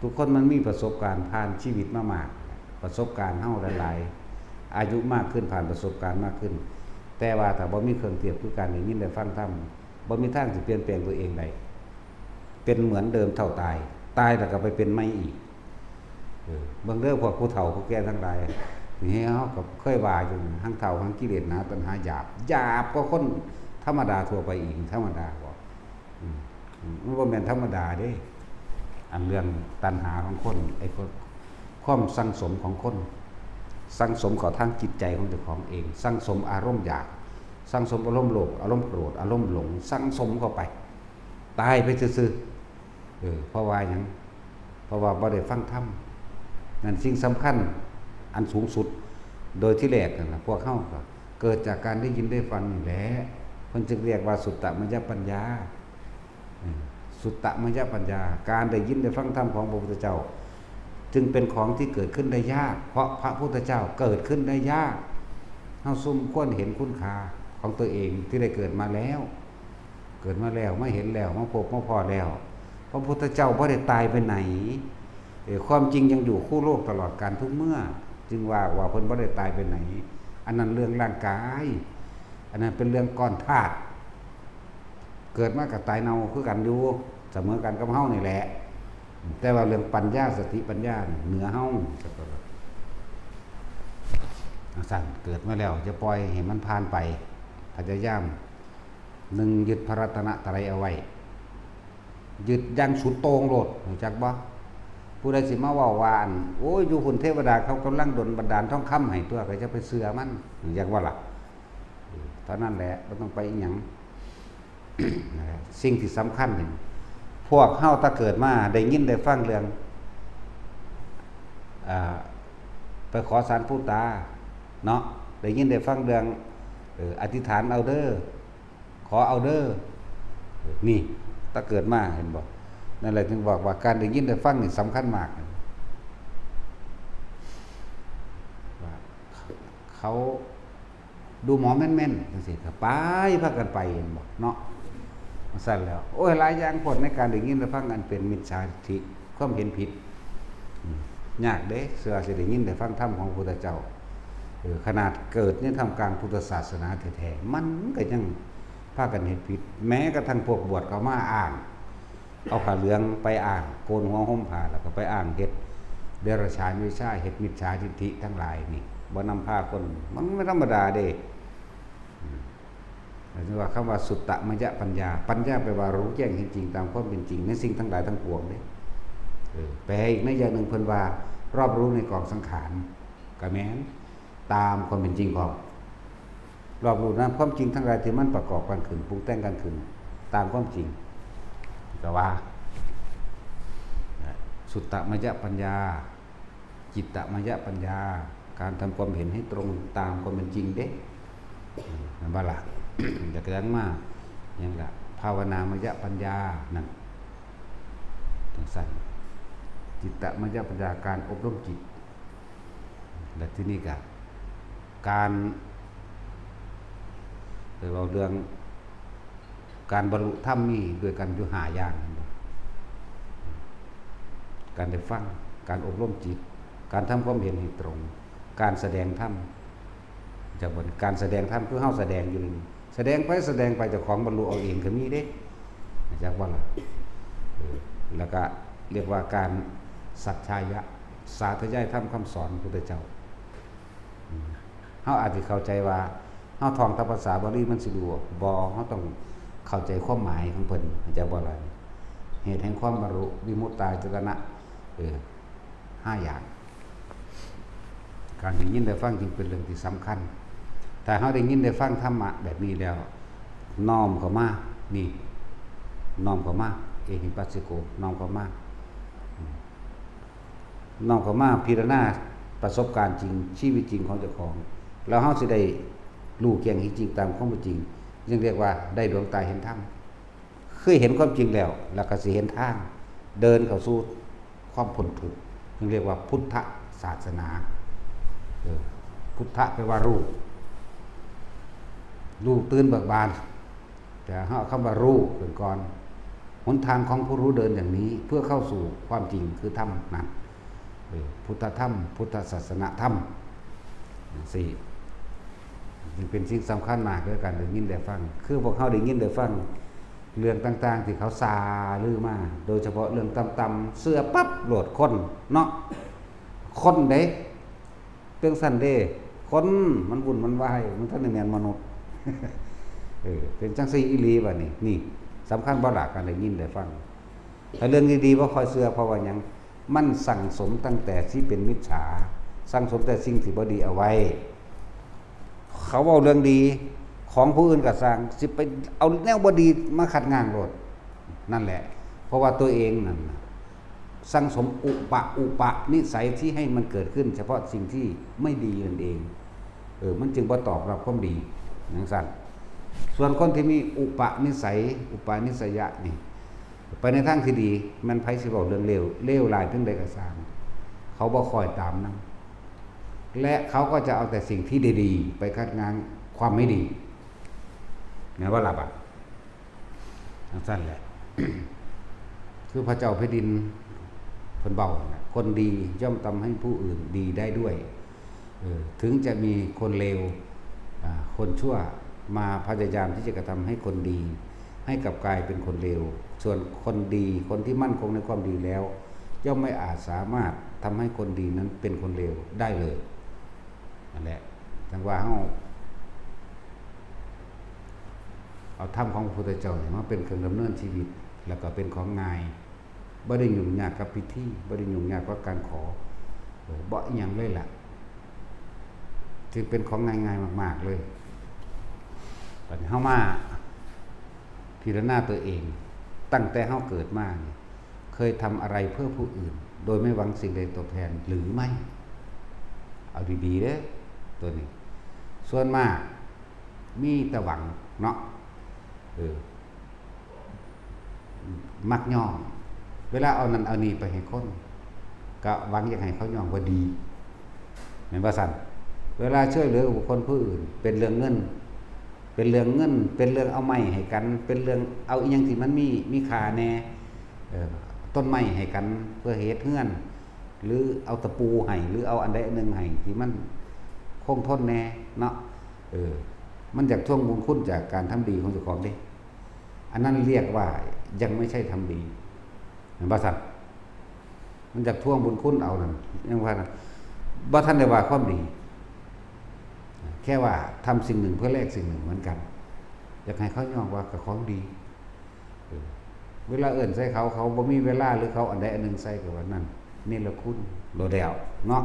ทุกคนมันมีประสบการณ์ผ่านชีวิตมามากประสบการณ์เฮาหลายๆอายุมากขึ้นผ่านประสบการณ์มากขึ้นแต่ว่าถ้าบ่มีเครื่องเทียบคือการได้ยินได้ฟังธรรมบ่มีทางสิเปลี่ยนแปลงตัวเองได้เป็นเหมือนเดิมเท่าตายแล้วก็ไปเป็นใหม่อีกบางเรื่องพวกผู้เฒ่าผู้แก่ทั้งหลายนี่เฮาก็เคยว่าอยู่ทั้งเฒ่าทั้งกิเลสนะตัณหาหยาบกว่าคนธรรมดาทั่วไปอีกธรรมดาบ่มันบ่แม่นธรรมดาเด้อันเรื่องตัณหาของคนไอ้ความสังสมของคนสังสมเข้าทางจิตใจของเจ้าของเองสังสมอารมณ์อยากสังสมอารมณ์โลภอารมณ์โกรธอารมณ์หลงสังสมเข้าไปตายไปซื่อๆเพราะว่าหยังเพราะว่าบ่ได้ฟังธรรมนั่นสิ่งสำคัญอันสูงสุดโดยที่แรกนั่นล่ะพวกเฮาก็เกิดจากการได้ยินได้ฟังนี่แหละเพิ่นจึงเรียกว่าสุตตมยปัญญาสุตตมยปัญญาการได้ยินได้ฟังธรรมของพระพุทธเจ้าจึงเป็นของที่เกิดขึ้นได้ยากเพราะพระพุทธเจ้าเกิดขึ้นได้ยากเฮาสมควรเห็นคุณค่าของตัวเองที่ได้เกิดมาแล้วมาเห็นแล้วมาพบมาพอแล้วพระพุทธเจ้าบ่ได้ตายไปไหนความจริงยังอยู่คู่โลกตลอดกาลทุกเมื่อจึงว่าเพิ่นบ่ได้ตายไปไหนอันนั้นเรื่องร่างกายอันนั้นเป็นเรื่องก้อนธาตุเกิดมากับตายเน่าคือกันอยู่เสมอกันกับเฮานี่แหละแต่ว่าเรื่องปัญญาสติปัญญาเหนือเฮาสั่นเกิดมาแล้วจะปล่อยให้มันผ่านไปพยายาม1ยึดพระรัตนตรัยเอาไว้ ยึดอย่างสุดโต่งโลดรู้จักบ่ผู้ใดสิมาเว้าว่าอันโอ้ยอยู่พุ่นเทวดาเขากำลังดลบันดาลทองคำให้ตัวก็จะไปเชื่อมันอยากว่าล่ะเท่านั้นแหละบ่ต้องไปอีหยัง สิ่งที่สำคัญนี่พวกเฮาถ้าเกิดมาได้ยินได้ฟังเรื่องไปขอสารผู้ตาเนาะได้ยินได้ฟังเรื่องอธิษฐานเอาเด้อขอเอาเด้อนี่ถ้าเกิดมาเห็นบ่นั่นแหละถึงบอกว่าการได้ยินได้ฟังนี่สำคัญมากว่าเขาดูหมอแม่นๆจังซี่ก็ไปพากันไปเห็นบ่เนาะสั่นแล้วโอ้ยหลายอย่างผลในการได้ยินได้ฟังอันเป็นมิจฉาทิฏฐิความเห็นผิดยากเด้เสือสิได้ยินได้ฟังธรรมของพระพุทธเจ้าขนาดเกิดในท่ามกลางพุทธศาสนาแท้ๆมันก็ยังพากันเห็นผิดแม้กระทั่งพวกบวชเขามาอ้างเอาผ้าเหลืองไปอ้างโกนหัวห่มผ้าแล้วก็ไปอ้างเฮ็ดเดรัจฉานวิชาเฮ็ดมิจฉาทิฏฐิทั้งหลายนี่บ่นำพาคนมันไม่ธรรมดาเด้หมายถึงว่าคำว่าสุตตมยปัญญาปัญญาแปลว่ารู้แจ้งเห็นจริงตามความเป็นจริงในสิ่งทั้งหลายทั้งปวงเด้แปลอีกในอย่างหนึ่งเพิ่นว่ารอบรู้ในกองสังขารก็แม้นตามความเป็นจริงของรอบรู้นั้นความจริงทั้งหลายที่มันประกอบกันขึ้นปรุงแต่งกันขึ้นตามความจริงก็ว่าสุตตมยปัญญาจิตตมยปัญญาการทำความเห็นให้ตรงตามความเป็นจริงเด้นั่นบ่ล่ะอยากยังมาอย่างละภาวนามยปัญญานั่นจังซั่นจิตตมยปัญญาการอบรมจิตและที่นี่ก็การเราเรื่องการบรรลุธรรมนี่โดยการอยู่5อย่างการได้ฟังการอบรมจิตการทำความเห็นให้ตรงการแสดงธรรมจากบนการแสดงธรรมคือเฮาแสดงอยู่นี่แสดงไปเจ้าของบรรลุเอาเองก็มีเด้จากว่าล่ะแล้วก็เรียกว่าการสัจฉายะสาธยายธรรมคำสอนพระพุทธเจ้าเฮาอาจสิเข้าใจว่าเฮาท่องตามภาษาบาลีมันสิดูบ่เฮาต้องเข้าใจความหมายของเพิ่นจะบ่ล่ะเหตุแห่งความบรรลุวิมุตตาจตนะ5อย่างการได้ยินได้ฟังจึงเป็นเรื่องที่สำคัญแต่เฮาได้ยินได้ฟังธรรมะแบบนี้แล้วน้อมเข้ามานี่น้อมเข้ามาเอหิปัสสิโกน้อมเข้ามาน้อมเข้ามาพิจารณาประสบการณ์จริงชีวิตจริงของเจ้าของแล้วเฮาสิได้รู้แจ้งจริงตามความเป็นจริงจึงเรียกว่าได้ดวงตาเห็นธรรมเคยเห็นความจริงแล้วก็สิเห็นทางเดินเข้าสู่ความพ้นทุกข์จึงเรียกว่าพุทธศาสนาพุทธะแปลว่ารู้ตื่นเบิกบานแต่เฮาคำว่ารู้เป็นก่อนหนทางของผู้รู้เดินอย่างนี้เพื่อเข้าสู่ความจริงคือธรรมนั้นพุทธธรรมพุทธศาสนาธรรม4จึงเป็นสิ่งสำคัญมากด้วยกันได้ยินได้ฟังคือพวกเขาได้ยินได้ฟังเรื่องต่างๆที่เขาซาลือมาโดยเฉพาะเรื่องต่ำๆเสื้อปั๊บโหลดคนเนาะคนเด้เรื่องสั้นเด้คนมันวุ่นมันวายมันท่านแม่นมนุษย์ เป็นจังซี่อีหลีบัดนี้นี่สำคัญบ่ล่ะการได้ยินได้ฟังถ้าเรื่องดีๆบ่ค่อยเชื่อเพราะว่าหยังมันสั่งสมตั้งแต่ที่เป็นมิจฉาสั่งสมแต่สิ่งที่บ่ดีเอาไว้เขาเอาเรื่องดีของผู้อื่นก็สร้างสิไปเอาแนวบ่ดีมาขัดง้างโลดนั่นแหละเพราะว่าตัวเองนั่นสั่งสมอุปนิสัยที่ให้มันเกิดขึ้นเฉพาะสิ่งที่ไม่ดีนั่นเองมันจึงบ่ตอบรับความดีจังซั่นส่วนคนที่มีอุปนิสยะนี่ไปในทางที่ดีมันไผสิเว้าเรื่องเลวร้ายเพียงใดก็ตามเขาบ่คอยตามนำและเขาก็จะเอาแต่สิ่งที่ดีๆไปคัดง้างความไม่ดีแม้ว่าหลับสั้นแหละ คือพระเจ้าแผ่นดินเพิ่นเบาคนดีย่อมทำให้ผู้อื่นดีได้ด้วยถึงจะมีคนเลวคนชั่วมาพยายามที่จะกระทำให้คนดีให้กลับกลายเป็นคนเลวส่วนคนดีคนที่มั่นคงในความดีแล้วย่อมไม่อาจสามารถทำให้คนดีนั้นเป็นคนเลวได้เลยนั่นแหละทั้งว่าเอาธรรมของพระพุทธเจ้ามาเป็นเครื่องดำเนินชีวิต แล้วก็เป็นของง่ายบ่ได้ยุ่งยากกับพิธีบ่ได้ยุ่งยากกับการขอบ่อีหยังเลยล่ะที่เป็นของง่ายๆมากๆเลยบัดนี้เฮามาพิจารณาตัวเองตั้งแต่เฮาเกิดมาเคยทำอะไรเพื่อผู้อื่นโดยไม่หวังสิ่งใดตอบแทนหรือไม่เอาดีๆเด้อตัวนี้ส่วนมากมีแต่หวังเนาะมักย่องเวลาเอานั้นเอานี้ไปให้คนก็หวังอยากให้เขาย่องว่าดีเห็นบ่ซั่นเวลาช่วยเหลือบุคคลผู้อื่นเป็นเรื่องเงินเป็นเรื่องเอาไม้ให้กันเป็นเรื่องเอาอีหยังที่มันมีค่าแน่ต้นไม้ให้กันเพื่อเฮ็ดเฮือนหรือเอาตะปูให้หรือเอาอันใดอันหนึ่งให้ที่มันคงทนแน่เนาะมันจากท่วงบุญคุณจากการทำดีของเจ้าของเด้อันนั้นเรียกว่ายังไม่ใช่ทำดีเห็นบ่ซั่นมันจากท่วงบุญคุณเอานั่นยังว่าบ่ทันได้ว่าความดีแค่ว่าทำสิ่งหนึ่งเพื่อแลกสิ่งหนึ่งเหมือนกันอยากให้เขาย่องว่ากับของดีเวลาเอิ่นใส่เขาบ่มีเวลาหรือเขาอันใดอันหนึ่งใส่กับว่านั่นนี่ละคุณโลเดียวเนาะ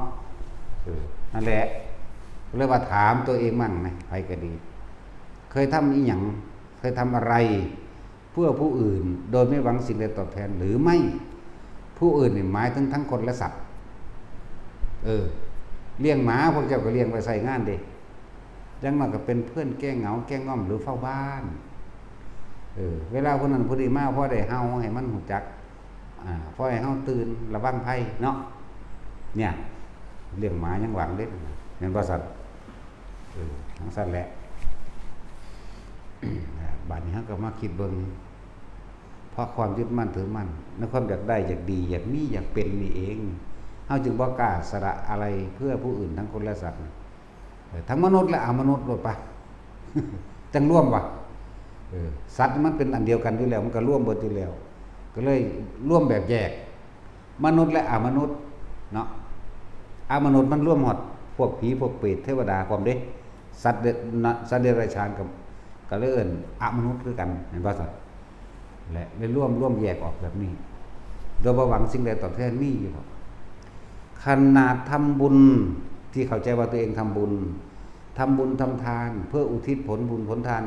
นั่นแหละเลยว่าถามตัวเองมั่งนะใครก็ดีเคยทำอีหยังเคยทำอะไรเพื่อผู้อื่นโดยไม่หวังสิ่งใดตอบแทนหรือไม่ผู้อื่นนี่หมายถึงทั้งคนและสัตว์เลี้ยงหมาพวกเจ้าก็เลี้ยงไว้ใส่งานเด้ยังมาก็เป็นเพื่อนแก้เหงาแก้ง่อมหรือเฝ้าบ้านเวลาคนนั้นผู้นี้มาพ่อได้เฮาให้มันหูจักพ่อให้เฮาตื่นระวังภัยเนาะเนี่ยเลี้ยงหมายังหวังเด้เห็นบ่สัตว์ทั้งสัตว์แหละบัดนี้เฮาก็มาคิดเบิ่งเพราะความยึดมั่นถือมั่นในความอยากได้อยากดีอยากมีอยากเป็นนี่เองเฮาจึงบ่กล้าสละอะไรเพื่อผู้อื่นทั้งคนและสัตว์ทั้งมนุษย์และอมนุษย์หมดปะ จังร่วมวะสัตว์มันเป็นอันเดียวกันอยู่แล้วมันก็ร่วมเบิดอยู่แล้วก็เลยร่วมแบบแยกมนุษย์และอมนุษย์เนาะอมนุษย์มันร่วมหมดพวกผีพวกเปรตเทวดาความเด้สัตว์เดรัจฉานก็เลยเอิ้นอมนุษย์คือกันเห็นบ่สัตว์และเลยร่วมแยกออกแบบนี้โดยบ่หวังสิ่งใดตอบแทนมีอยู่ขนาดทำบุญที่เข้าใจว่าตัวเองทำบุญทำทานเพื่ออุทิศผลบุญผลทาน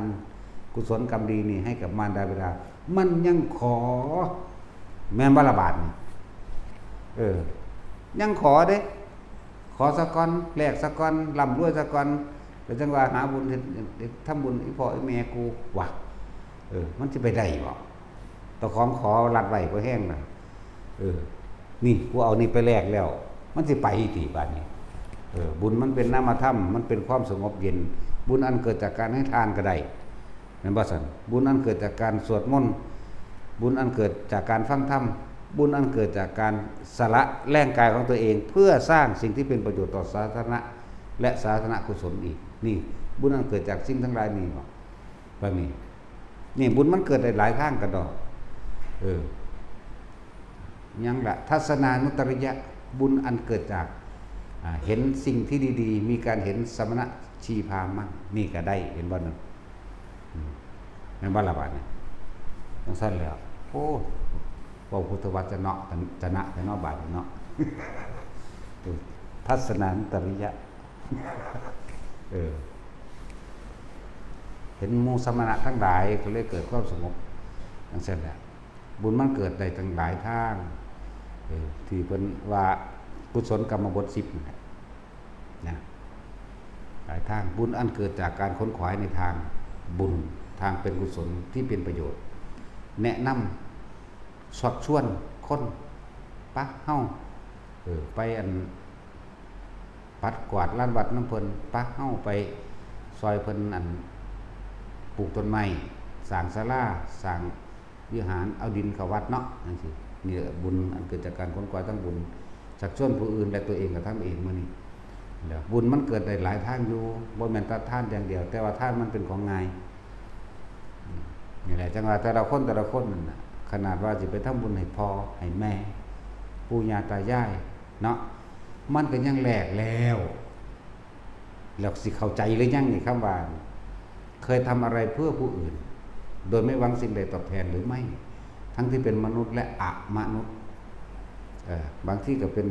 กุศลกรรมดีนี่ให้กับมารดาบิดามันยังขอแม่นบ่ละบาทนี่ยังขอเด้ขอสักก้อนแลกสักก้อนร่ำรวยสักก้อนเป็นจังว่าหาบุญทำบุญอีพ่ออีแม่กูว่ะมันสิไปได้บ่ตะของขอรัดไว้ก็แห้งน่ะนี่กูเอานี่ไปแลกแล้วมันสิไปติบาดนี้บุญมันเป็นนามธรรมมันเป็นความสงบเย็นบุญอันเกิดจากการให้ทานก็ได้แม่นบ่ซั่นบุญอันเกิดจากการสวดมนต์บุญอันเกิดจากการฟังธรรมบุญอันเกิดจากการสละแรงกายของตัวเองเพื่อสร้างสิ่งที่เป็นประโยชน์ต่อสาธารณะและสาธารณกุศลอีกนี่บุญอันเกิดจากสิ่งทั้งหลายนี่บ่แบบนี้นี่บุญมันเกิดได้หลายทางกันดอกยังละทัศนานุตริยะบุญอันเกิดจากเห็นสิ่งที่ดีๆมีการเห็นสมณะชีพามมั่งนี่ก็ได้เห็นบ่นึงแม่นบ่ละบาดนี่จังซั่นแล้วโอ้ว่าพุทธวจนะแต่เนาะบาดเนาะทัศนานุตริยะเห็นหมู่สมณะทั้งหลายก็เลยเกิดความสงบจังซั่นแหละบุญมันเกิดได้ทั้งหลายทางที่เพิ่นว่ากุศลกรรมบท10นะหลายทางบุญอันเกิดจากการค้นขวายในทางบุญทางเป็นกุศลที่เป็นประโยชน์แนะนำชักชวนคนปะเฮาไปอันปัดกวาดลานวัดน้ำเพิ่นปะเฮาไปซอยเพิ่นอันปลูกต้นไม้สร้างศาลาสร้างวิหารเอาดินเข้าวัดเนาะจังซี่นี่บุญอันเกิดจากการค้นขวายทั้งบุญชักชวนผู้อื่นและตัวเองก็ทำเองมื้อนี้แล้วบุญมันเกิดได้หลายทางอยู่บ่แม่นแต่ทานอย่างเดียวแต่ว่าทานมันเป็นของง่ายนี่แหละจังว่าแต่ละคนนั่นน่ะขนาดว่าสิไปทำบุญให้พ่อให้แม่ปู่ย่าตายายเนาะมันก็ยังแลกแล้วสิเข้าใจหรือยังนี่คำว่าเคยทำอะไรเพื่อผู้อื่นโดยไม่หวังสิ่งใดตอบแทนหรือไม่ ทั้งที่เป็นมนุษย์และอมนุษย์บางที่ก็เป็น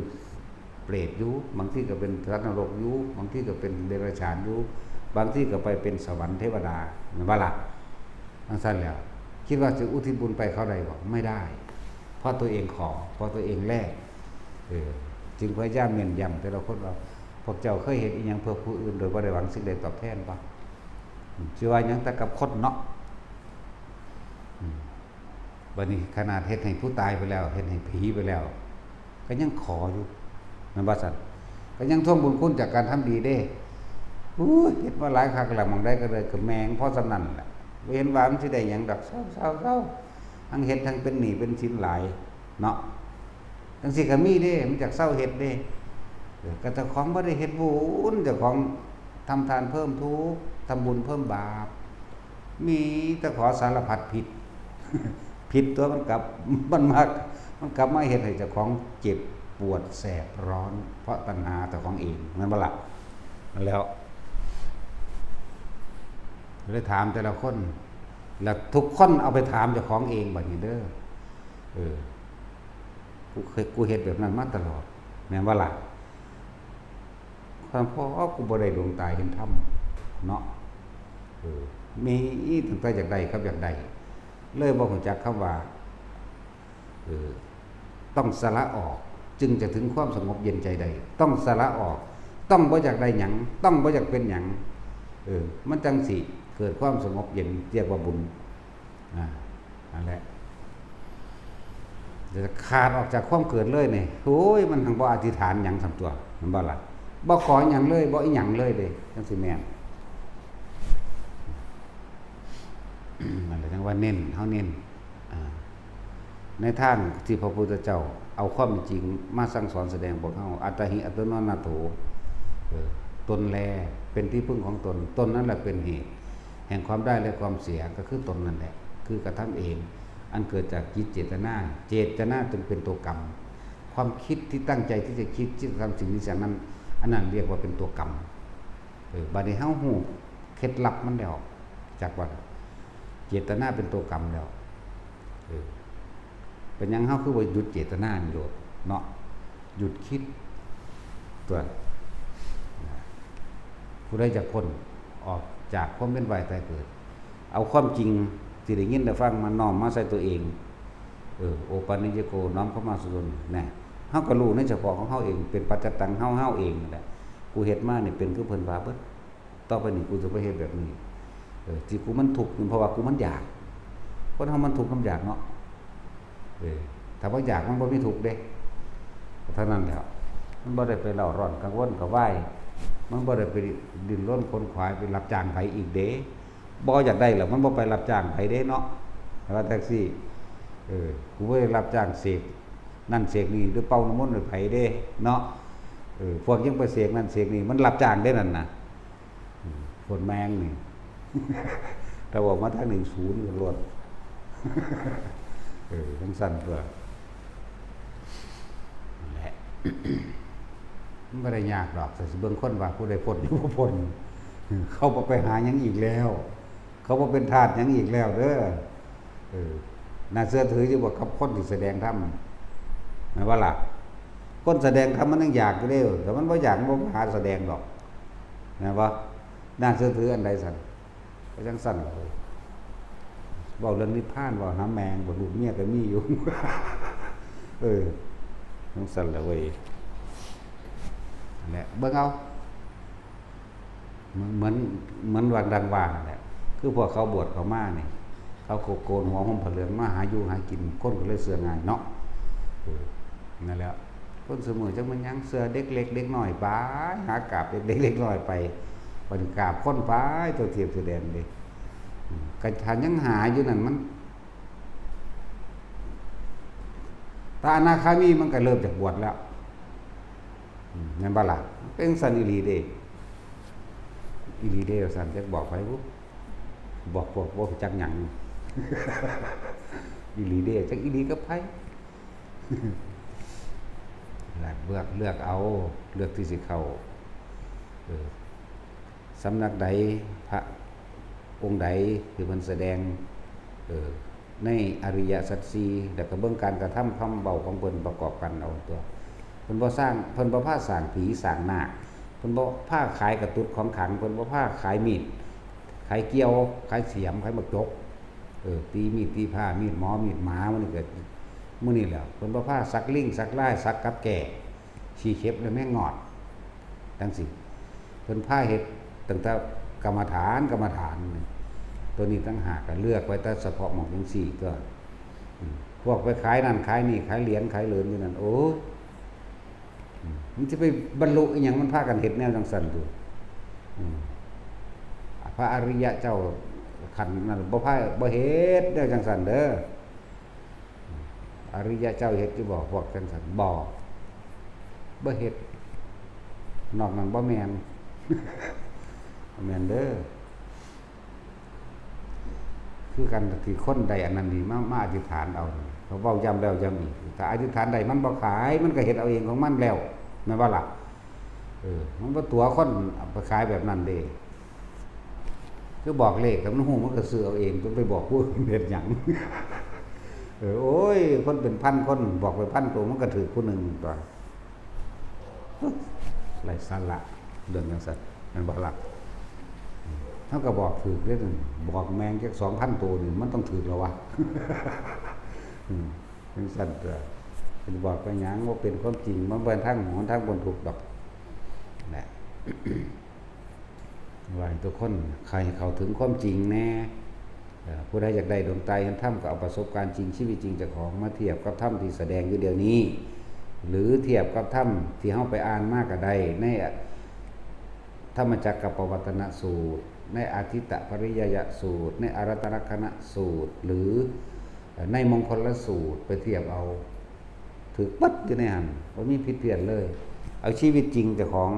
เปรตอยู่บางที่ก็เป็นสัตว์นรกอยู่บางที่ก็เป็นเดรัจฉานอยู่บางที่ก็ไปเป็นสวรรค์เทวดาเหมือนว่าล่ะทั้งสั้นแล้วคิดว่าจะอุทิศบุญไปเขาใดบอกไม่ได้เพราะตัวเองขอเพราะตัวเองแลกจึงพยายามเน้นย้ำแต่ละคนว่าพวกเจ้าเคยเห็นอีหยังเพื่อผู้อื่นโดยบ่ได้หวังสิ่งใดตอบแทนบ่สิว่าหยังแต่กับคนเนาะบัดนี้ขนาดเฮ็ดให้ผู้ตายไปแล้วเฮ็ดให้ผีไปแล้วก็ยังขออยู่นั่นว่าซั่นก็ยังทวงบุญคุณจากการทำดีเด้เฮ็ดมาหลายครั้งแล้วมองได้ก็เลยก็แมงเพราะสำนั้นแหละบ่เห็นว่ามันสิได้หยังดอกเศร้าทั้งเฮ็ดทั้งเป็นหนี้เป็นสินหลายเนาะจังซี่ก็มีเด้มันจากเศร้าเฮ็ดเด้ก็เจ้าของบ่ได้เฮ็ดบุญเจ้าของทำทานเพิ่มทุกข์ทำบุญเพิ่มบาปมีแต่ขอสารพัดผิด ผิดตัวมันกลับมันกลับมาเฮ็ดให้เจ้าของเจ็บปวดแสบร้อนเพราะตัณหาเจ้าของเองนั่นบ่ล่ะนั่นแล้วเลยถามแต่ละคนแล้วทุกคนเอาไปถามเจ้าของเองบัดนี้เด้อกูเฮ็ดแบบนั้นมาตลอดแม่นบ่ล่ะความพอกูบ่ได้ดวงตาเห็นธรรมเนาะมีตั้งแต่อยากได้ครับอยากได้เลยบ่รู้จักคำว่าต้องสละออกจึงจะถึงความสงบเย็นใจใดต้องสละออกต้องบ่อยากได้หยังต้องบ่อยากเป็นหยังมันจังสิเกิดความสงบเย็นเรียกว่าบุญนั่นแหละจะขาดออกจากความเกิดเลยนี่โอ้ยมันหังบ่อธิษฐานหยังสำตัวมันบ่ล่ะบ่ขอหยังเลยบ่อีหยังเลยเด้จังสิแม่นมันเลยจังว่าเน้นเฮาเน้นในทางที่พระพุทธเจ้าเอาความจริงมาสั่งสอนแสดงบอกเฮาอัตหิอัตโนนาโถตนแลเป็นที่พึ่งของตนนั่นแหละเป็นเหตุแห่งความได้และความเสียก็คือตนนั่นแหละคือกระทำเองอันเกิดจากจิตเจตนาจึงเป็นตัวกรรมความคิดที่ตั้งใจที่จะคิดที่จะทำสิ่งนี้สิ่งนั้นอันนั้นเรียกว่าเป็นตัวกรรมบัดนี้เฮาฮู้เคล็ดลับมันแล้วจากว่าเจตนาเป็นตัวกรรมแล้วเป็นยังเฮาคือว่าหยุดเจตนานี่โดดเนาะหยุดคิดตัวผู้ใดจะพ้นออกจากความเป็นวายตายเกิดเอาความจริงที่ได้ยินได้ฟังมาน้อมมาใส่ตัวเองโอปันิจโกน้อมเข้ามาสู่ตนนะเฮาก็รู้ในเฉพาะของเฮาเองเป็นปัจจตังเฮาเองนั่นแหละกูเฮ็ดมานี่เป็นคือเพิ่นว่าเบิดต่อไปนี่กูจะบ่เฮ็ดแบบนี้ที่กูมันทุกข์เพราะว่ากูมันอยากคนเฮามันทุกข์น้ำอยากเนาะถ้าว่าอยากมันบ่มีทุกข์เด้เท่านั้นแหละมันบ่ได้ไปเล่าร้อนกังวลกระวายมันบ่ได้ไปดิ้นรนคนขวายไปรับจ้างไผอีกเด้บ่อยากได้หรอกมันบ่ไปรับจ้างไผเด้เนาะแต่ว่าแท็กซี่กูบ่ได้รับจ้างเสกนั่นเสกนี่หรือเป่าน้ำมนต์หรือไผเด้เนาะพวกยังไปเสกนั่นเสกนี่มันรับจ้างได้นั่นน่ะคนแมงนี่ถ้าบอกมาทาง10ก็รวดทั้งสั้นตัวนั่นแหละมันไม่ได้ยากหรอกแต่เบื้องคนว่าผู้ใดพ้นอยู่ผู้พ้นเขาบ่ไปหาหยังอีกแล้วเขาบ่เป็นทาสหยังอีกแล้วเด้อน่าเชื่อถืออยู่ว่ากับคนที่แสดงธรรมแม่นว่าล่ะคนแสดงธรรมมันยังอยากอยู่เด้อแต่มันบ่อยากมันบ่หาแสดงหรอกนะว่าน่าเชื่อถืออันใดสั่นก็จังสั่นเลยบอกเรื่องนิพพานว่าหาแมงบ่ลูกเมียก็มีอยู่จังสั่นแหละเว้ยนั่นแหละเบิ่งเอาเหมือนวันดังว่านั่นแหละคือพวกเขาบวชเขามานี่เขาโกนหัวห่มผ้าเหลืองมาหาอยู่หากินคนก็เลยเสื่อง่ายเนาะนั่นแหละคนเสมอจังมันยังเสือเด็กเล็กเด็กน้อยไปหากราบเด็กเล็กน้อยไปวันกราบคนไปตัวเทียบตัวแดนเลยกันทานยังหาอยู่นั่นมันตาอนาคามีมันก็เริ่มจากบวชแล้วนั่นบ่ล่ะเป็นสันอิลีเดสันจะบอกไปปุ๊บบอกพวกบ่จักหยังอิลีเดจักอิลีกับไผเลือกเอาเลือกที่สิเข้าสำนักใดพระองค์ใดที่เพิ่นแสดง ในอริยสัจสี่แล้วก็เบิ่งการกระทำคำเบาของเพิ่นประกอบกันเอาตัวเพิ่นบ่สร้างเพิ่นบ่พาสร้างผีสร้างนาคเพิ่นบ่พาขายกระตุดของขลังเพิ่นบ่พาขายมีดขายเกี้ยวขายเสียมขายบักจกตีมีดตีผ้ามีดหมอมีดหมามันนี่เกิดมื้อนี้แหละเพิ่นบ่พาสักลิงสักลายสักกับแก่ชี้เข็บแล้วแม่งอดจังซี่เพิ่นพาเฮ็ดตั้งแต่กรรมฐานตัวนี้ตั้งหากก็เลือกไว้แต่เฉพาะหม่องจังซี่ก็พวกไปขายนั่นขายนี่ขายเหรียญขายเหรียญอยู่นั่นโอ้ยมันจะไปบรรลุอีหยังมันพากันเฮ็ดแนวจังซั่นอยู่พระอริยะเจ้าขันนั่นบ่เฮ็ดแนวจังซั่นเด้ออริยะเจ้าเฮ็ดอยู่บ่พวกจังซั่นบ่เฮ็ดนอกนั้นบ่แม่นบ่แม่นเด้อคือกันที่คนใดอันนั้นนี่มาอธิษฐานเอาเขาเว้าย้ำแล้วย้ำอีกถ้าอธิษฐานใดมันบ่ขายมันก็เฮ็ดเอาเองของมันแล้วแม่นบ่ล่ะมันบ่ตัวคนเอาไปขายแบบนั้นเด้คือบอกเลขแต่มันฮู้มันก็ซื้อเอาเองจนไปบอกผู้อื่นเฮ็ดหยังโอ้ยคนเป็นพันคนบอกไปพันตัวมันก็ถือผู้หนึงตัวไร้สาระเรื่องจังซั่นแม่นบ่ล่ะเท่ากับบอกถือเรื่องบอกแมงแค่2,000 ตัวนี่มันต้องถือแล้ววะเป็นสั่นตัวเป็นบอกไปหยังว่าเป็นความจริงมันเป็นทางหนทางบนถูกดอกแหละว่าทุกคนใครเข้าถึงความจริงแน่ผู้ใดอยากได้ดวงตาเห็นธรรมก็เอาประสบการณ์จริงชีวิตจริงเจ้าของมาเทียบกับธรรมที่แสดงอยู่เดี๋ยวนี้หรือเทียบกับธรรมที่เฮาไปอ่านมากก็ได้ในธรรมจักรปวัตตนสูตรในอาทิตตปริยยสูตรในอารัตตลักขณสูตรหรือในมงคลสูตรไปเทียบเอาถือปั๊ดอยู่ในหันบ่มีผิดเพี้ยนเลยเอาชีวิตจริงเจ้าของ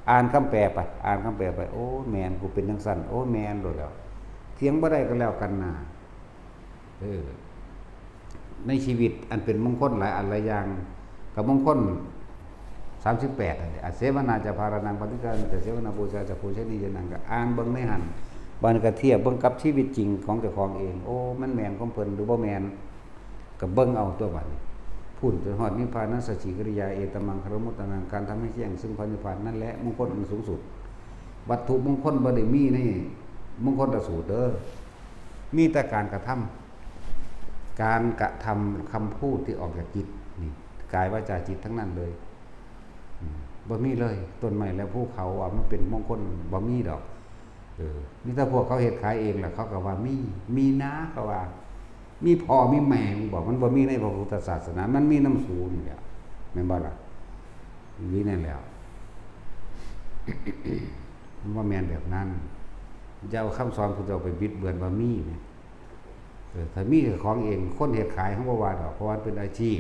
อ่านคำแปลไปโอ้แมนกูเป็นจังซั่นโอ้แมนโดดแล้วเถียงบ่ได้ก็แล้วกันน่ะในชีวิตอันเป็นมงคลหลายอันหลายอย่างกับมงคล38อันนี้อาเสวนาจะภารนังปฏิการแต่เสวนาบูชาจะภูชนียนังก็อ่านเบิ่งในหันบัดก็เทียบเบิ่งกับชีวิตจริงของเจ้าของเองโอ้มันแม่นของเพิ่นหรือบ่แม่นก็เบิ่งเอาตัวบัดนี้พูดจนฮอดนิพพานัสสจิกิริยาเอตมังคารมุตตนังการทำให้แจ้งซึ่งพระนิพพานนั่นแหละมงคลอันสูงสุดวัตถุมงคลบ่ได้มีในมงคลสูตรเด้อมีแต่การกระทำคำพูดที่ออกจากจิตนี่กายวาจาจิตทั้งนั้นเลยบ่มีเลยต้นไม้และภูเขาว่ามันเป็นมงคลบ่มีดอกนี่ถ้าพวกเขาเฮ็ดขายเองล่ะเขาก็ว่ามีนะเขาว่ามีพ่อมีแม่บอกมันบ่มีในพระพุทธศาสนามันมีน้ำสูนี่แหละแม่นบ่ล่ะมีนั่นแล้ว มันว่าแม่นแบบนั้นจะเอาคำสอนพุทธเจ้าไปบิดเบือนบ่มีแม่ถ้ามีของเองคนเฮ็ดขายเฮาบ่ว่าดอกเพราะว่าเป็นอาชีพ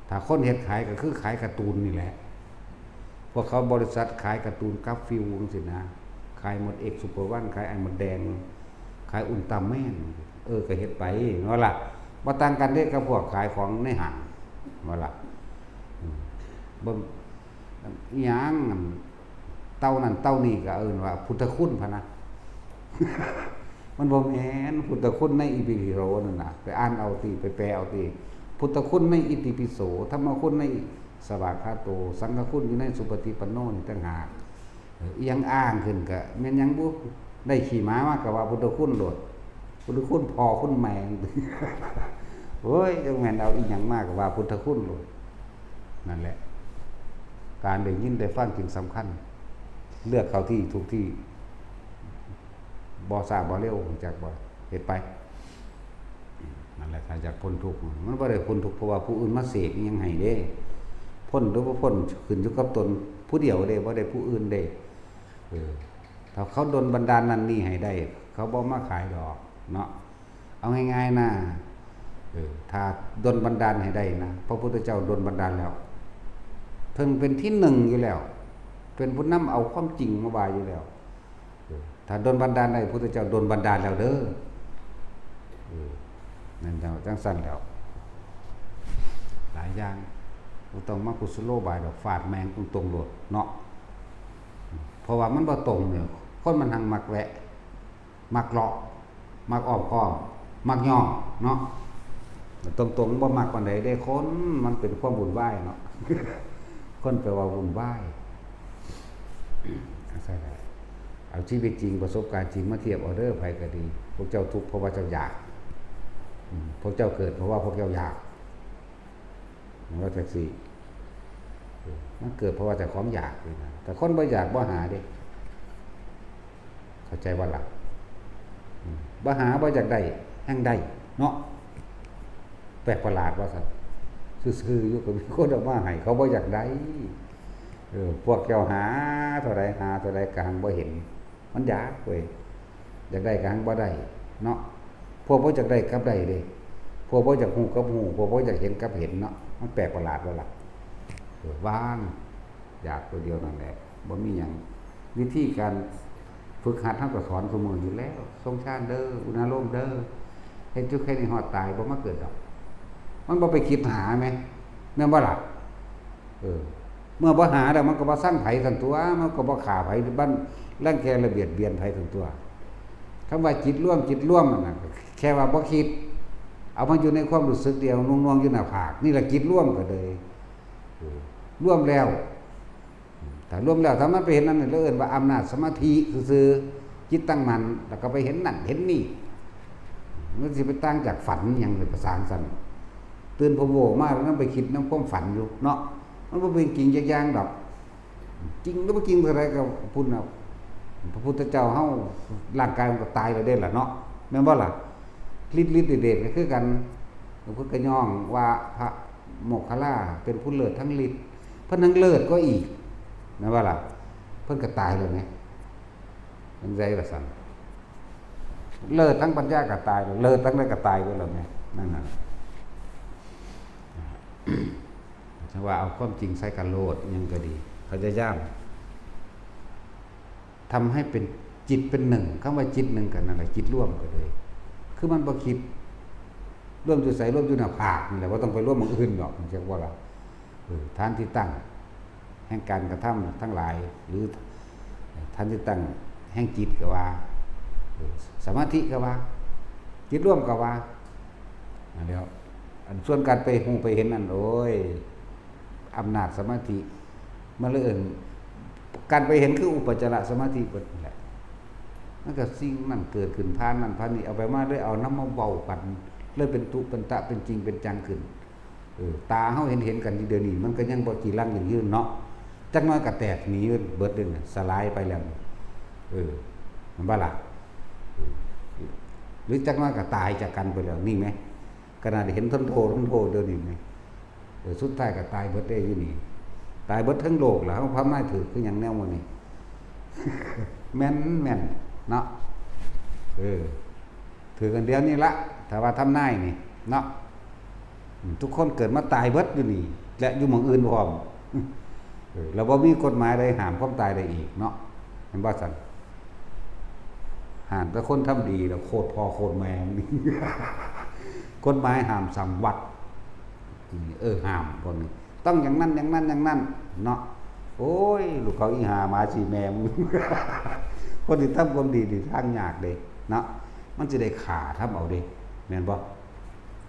ถ้าคนเฮ็ดขายก็คือขายการ์ตูนนี่แหละพวกเขาบริษัทขายการ์ตูนกราฟิลจังซี่นะขายหมดเอกซุปเปอร์วันขายไอ้หมดแดงขายอุลตร้าแมนก็เฮ็ดไปเนาะล่ะบ่ต่างกันเด้กับพวกขายของในห้างว่าล่ะบ่อีหยังเต้านั่นเต้านี่ก็เอิ้นว่าพุทธคุณพะนะ มันบ่แม่นพุทธคุณในอิติปิโสนั่นน่ะไปอ่านเอาติไปแปลเอาติพุทธคุณในอิติปิโสธรรมคุณในสวากขาโตสังฆคุณอยู่ในสุปฏิปันโนนี่ต่างหากอีหยังอ้างขึ้นก็แม่นหยังบ่ได้ขี่ม้ามาก็ว่าพุทธคุณโลดพุทธคุณพ่อคุณแม่โอ้ยจังแม่นเอาอีหยังมาก็ว่าพุทธคุณโลดนั่นแหละการได้ยินได้ฟังจึงสำคัญเลือกเข้าที่ถูกที่บ่ช้าบ่เร็วจักบ่เฮ็ดไปนั่นแหละถ้าอยากพ้นทุกข์มันบ่ได้พ้นทุกข์เพราะว่าผู้อื่นมาเสกอิหยังให้เด้พ้นหรือบ่พ้นขึ้นอยู่กับตนผู้เดียวเด้บ่ได้ผู้อื่นเด้ถ้าเขาดลบันดาลนั้นนี่ให้ได้เขาบ่มาขายดอกเนาะเอาง่ายๆนะถ้าดลบันดาลให้ได้นะพระพุทธเจ้าดลบันดาลแล้วเพิ่งเป็นที่หนึ่งอยู่แล้วเป็นผู้นำเอาความจริงมาว่าอยู่แล้วถ้าดลบันดาลได้พระพุทธเจ้าดลบันดาลแล้วเด้อนั่นเจ้าจังซั่นแล้วหลายอย่างบ่ต้องมากุศโลบายดอกฟาดแมงตรงๆโลดเนาะเพราะว่ามันบ่ตรงเนี่ยคนมันหังมักแวะมักเลาะมักอ้อมค้อม มักย่อเนาะตรงๆบ่มักปานใดได้คนมันเป็นความวุ่นวายเนาะ คนแปลว่าวุ่นวายใช่ได้เอาชีวิตจริงประสบการณ์จริงมาเทียบเอาเด้อไผก็ดีพวกเจ้าทุกข์เพราะว่าเจ้าอยากพวกเจ้าเกิดเพราะว่าพวกเจ้าอยากว่าจังซี่มันเกิดเพราะว่าเจ้าของอยากเลยนะแต่คนบ่อยากบ่หาเด้เข้าใจว่าล่ะบ่หาบ่อยากได้แห่งได้เนาะแปลกประหลาดว่าซั่นซื่อๆอยู่ก็มีคนเอามาให้เขาบ่อยากได้พวกเจ้าหาเท่าใดหาเท่าใดก็หังบ่เห็นมันอยากเว้ยอยากได้ก็หังบ่ได้เนาะพวกบ่อยากได้กับได้เด้พวกบ่อยากฮู้กับฮู้พวกบ่อยากเห็นกับเห็นเนาะมันแปลกประหลาดว่าล่ะว่างอยากตัวเดียวนั่นแหละบ่มีหยังวิธีการฝึกหัดเฮาก็สอนซุมื้ออยู่แล้วทรงชาติเด้ออุณาโลมเด้อเฮ็ดอยู่แค่นี้ฮอดตายบ่มาเกิดดอกมันบ่ไปคิดหาแม่แม่นบ่ล่ะเมื่อบ่หาแล้วมันก็บ่สร้างไผทั้งตัวมันก็บ่ฆ่าไผบ้านรังแคระเบียดเบียนไผทั้งตัวคำว่าจิตร่วมนั่นน่ะแค่ว่าบ่คิดเอามันอยู่ในความรู้สึกเดียวน่วงๆอยู่หน้าผากนี่แหละจิตร่วมก็เลยร่วมแล้วแต่ร่วมแล้วถ้ามันไปเห็นนั่นเราเอิ้นว่าอำนาจสมาธิซื่อๆจิตตั้งมั่นแล้วก็ไปเห็นนั่นเห็นนี่มันสิไปต่างจากฝันหยังเลยประสานซั่นตื่นพะโวมาแล้วนำไปคิดนำความฝันอยู่เนาะมันบ่เป็นจริงอย่างดอกจริงหรือบ่จริงเท่าไรก็พุ่นน่ะพระพุทธเจ้าเฮาร่างกายมันก็ตายแล้วเด้ล่ะเนาะแม่นบ่ล่ะฤทธิ์เดชก็คือกันหลวงพ่อก็ย่องว่าพระโมคคัลลาเป็นผู้เลิศทั้งฤทธิ์เพิ่นทั้งเลิศก็อีกแม่นบ่ล่ะเพิ่นก็ตายแล้วไงมันใจว่าซั่นเลิศทั้งปัญญาก็ตายแล้วเลิศทั้งนั้นก็ตายไปแล้วไงนั่นน่ะถ้าว่าเอาความจริงใส่กันโลดยังก็ดีพยายามทำให้เป็นจิตเป็นหนึ่งคำว่าจิตหนึ่งกันนั่นแหละจิตร่วมก็เลยคือมันบ่คิดร่วมอยู่ใส่ร่วมอยู่หน้าผากนี่แหละว่าต้องไปร่วมมันอื่นหรอกมันจะว่าล่ะฐานที่ตั้งแห่งการกระทำทั้งหลายหรือฐานที่ตั้งแห่งจิตก็ว่าสมาธิก็ว่าจิตร่วมก็ว่าแล้วอันส่วนการไปหูไปเห็นนั่นโอ้ยอำนาจสมาธิมันเลยการไปเห็นคืออุปจารสมาธิเบิดนั่นแหละมันก็สิ่งนั้นเกิดขึ้นผ่านนั้นผ่านนี้เอาไปมาเลยเอาน้ำมาเว้ากันเลยเป็นตุเป็นตะเป็นจริงเป็นจังขึ้นตาเฮาเห็นกันเดี๋ยวนี้มันก็ยังบ่จีรังอย่างยืนเนาะจักน้อยก็แตกหนีเบิดเด้อสลายไปแล้วมันบ่ล่ะหรือจักน้อยก็ตายจากกันไปแล้วนี่มั้ยขนาดเห็นทนโทเดี๋ยวนี้มั้ยสุดท้ายก็ตายเบิดได้อยู่นี่ตายเบิดทั้งโลกแล้วพระไม่ถือคือหยังแนวมื้อนี้ แม่นเนาะถือกันเดียวนี่ละถ้าว่าทำนายนี่เนาะทุกคนเกิดมาตายเบิดอยู่นี่และอยู่หม้องอื่นพร้อมแล้วบ่มีกฎหมายใดห้ามความตายได้อีกเนาะเห็นบ่ซั่นห้ามแต่คนทำดีแล้วโคตรพ่อโคตรแม่นี่ กฎหมายห้ามสั่งวัดห้ามพวกนี้ต้องอย่างนั้นเนาะโอ้ยลูกเขาอีหามาสิแม่มึง คนที่ทำความดีนี่ทางยากเด้เนาะมันสิได้ขาทำเอาเด้แม่นบ่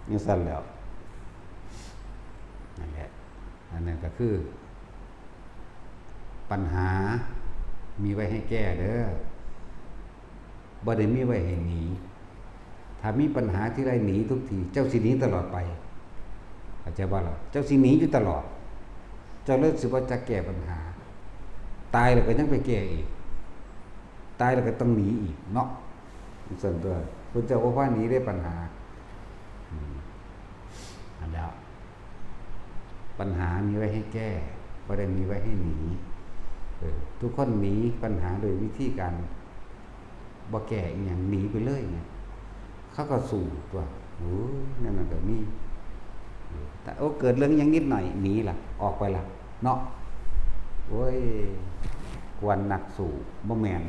นี่ซั่นแล้วนั่นแหละอันนั้นก็คือปัญหามีไว้ให้แก้เด้อบ่ได้มีไว้ให้หนีถ้ามีปัญหาที่ไรหนีทุกทีเจ้าสิหนีตลอดไปเข้าใจบ่ล่ะเจ้าสิหนีอยู่ตลอดเจ้าเลิกสิว่าจะแก้ปัญหาตายแล้วก็ยังไปแก้อีกตายแล้วก็ต้องหนีอีกเนาะส่วนตัวคุณเจ้าว่าหนีได้ปัญหาอันแล้วปัญหามีไว้ให้แก้บ่ได้มีไว้ให้หนีทุกคนหนีปัญหาโดยวิธีการบ่แก้อีหยังหนีไปเลยไงเขาก็สู้ตัวนั่นน่ะก็มีแต่เกิดเรื่องยังนิดหน่อยหนีล่ะออกไปล่ะเนาะโอ้ยกวนนักสู้บ่แม่น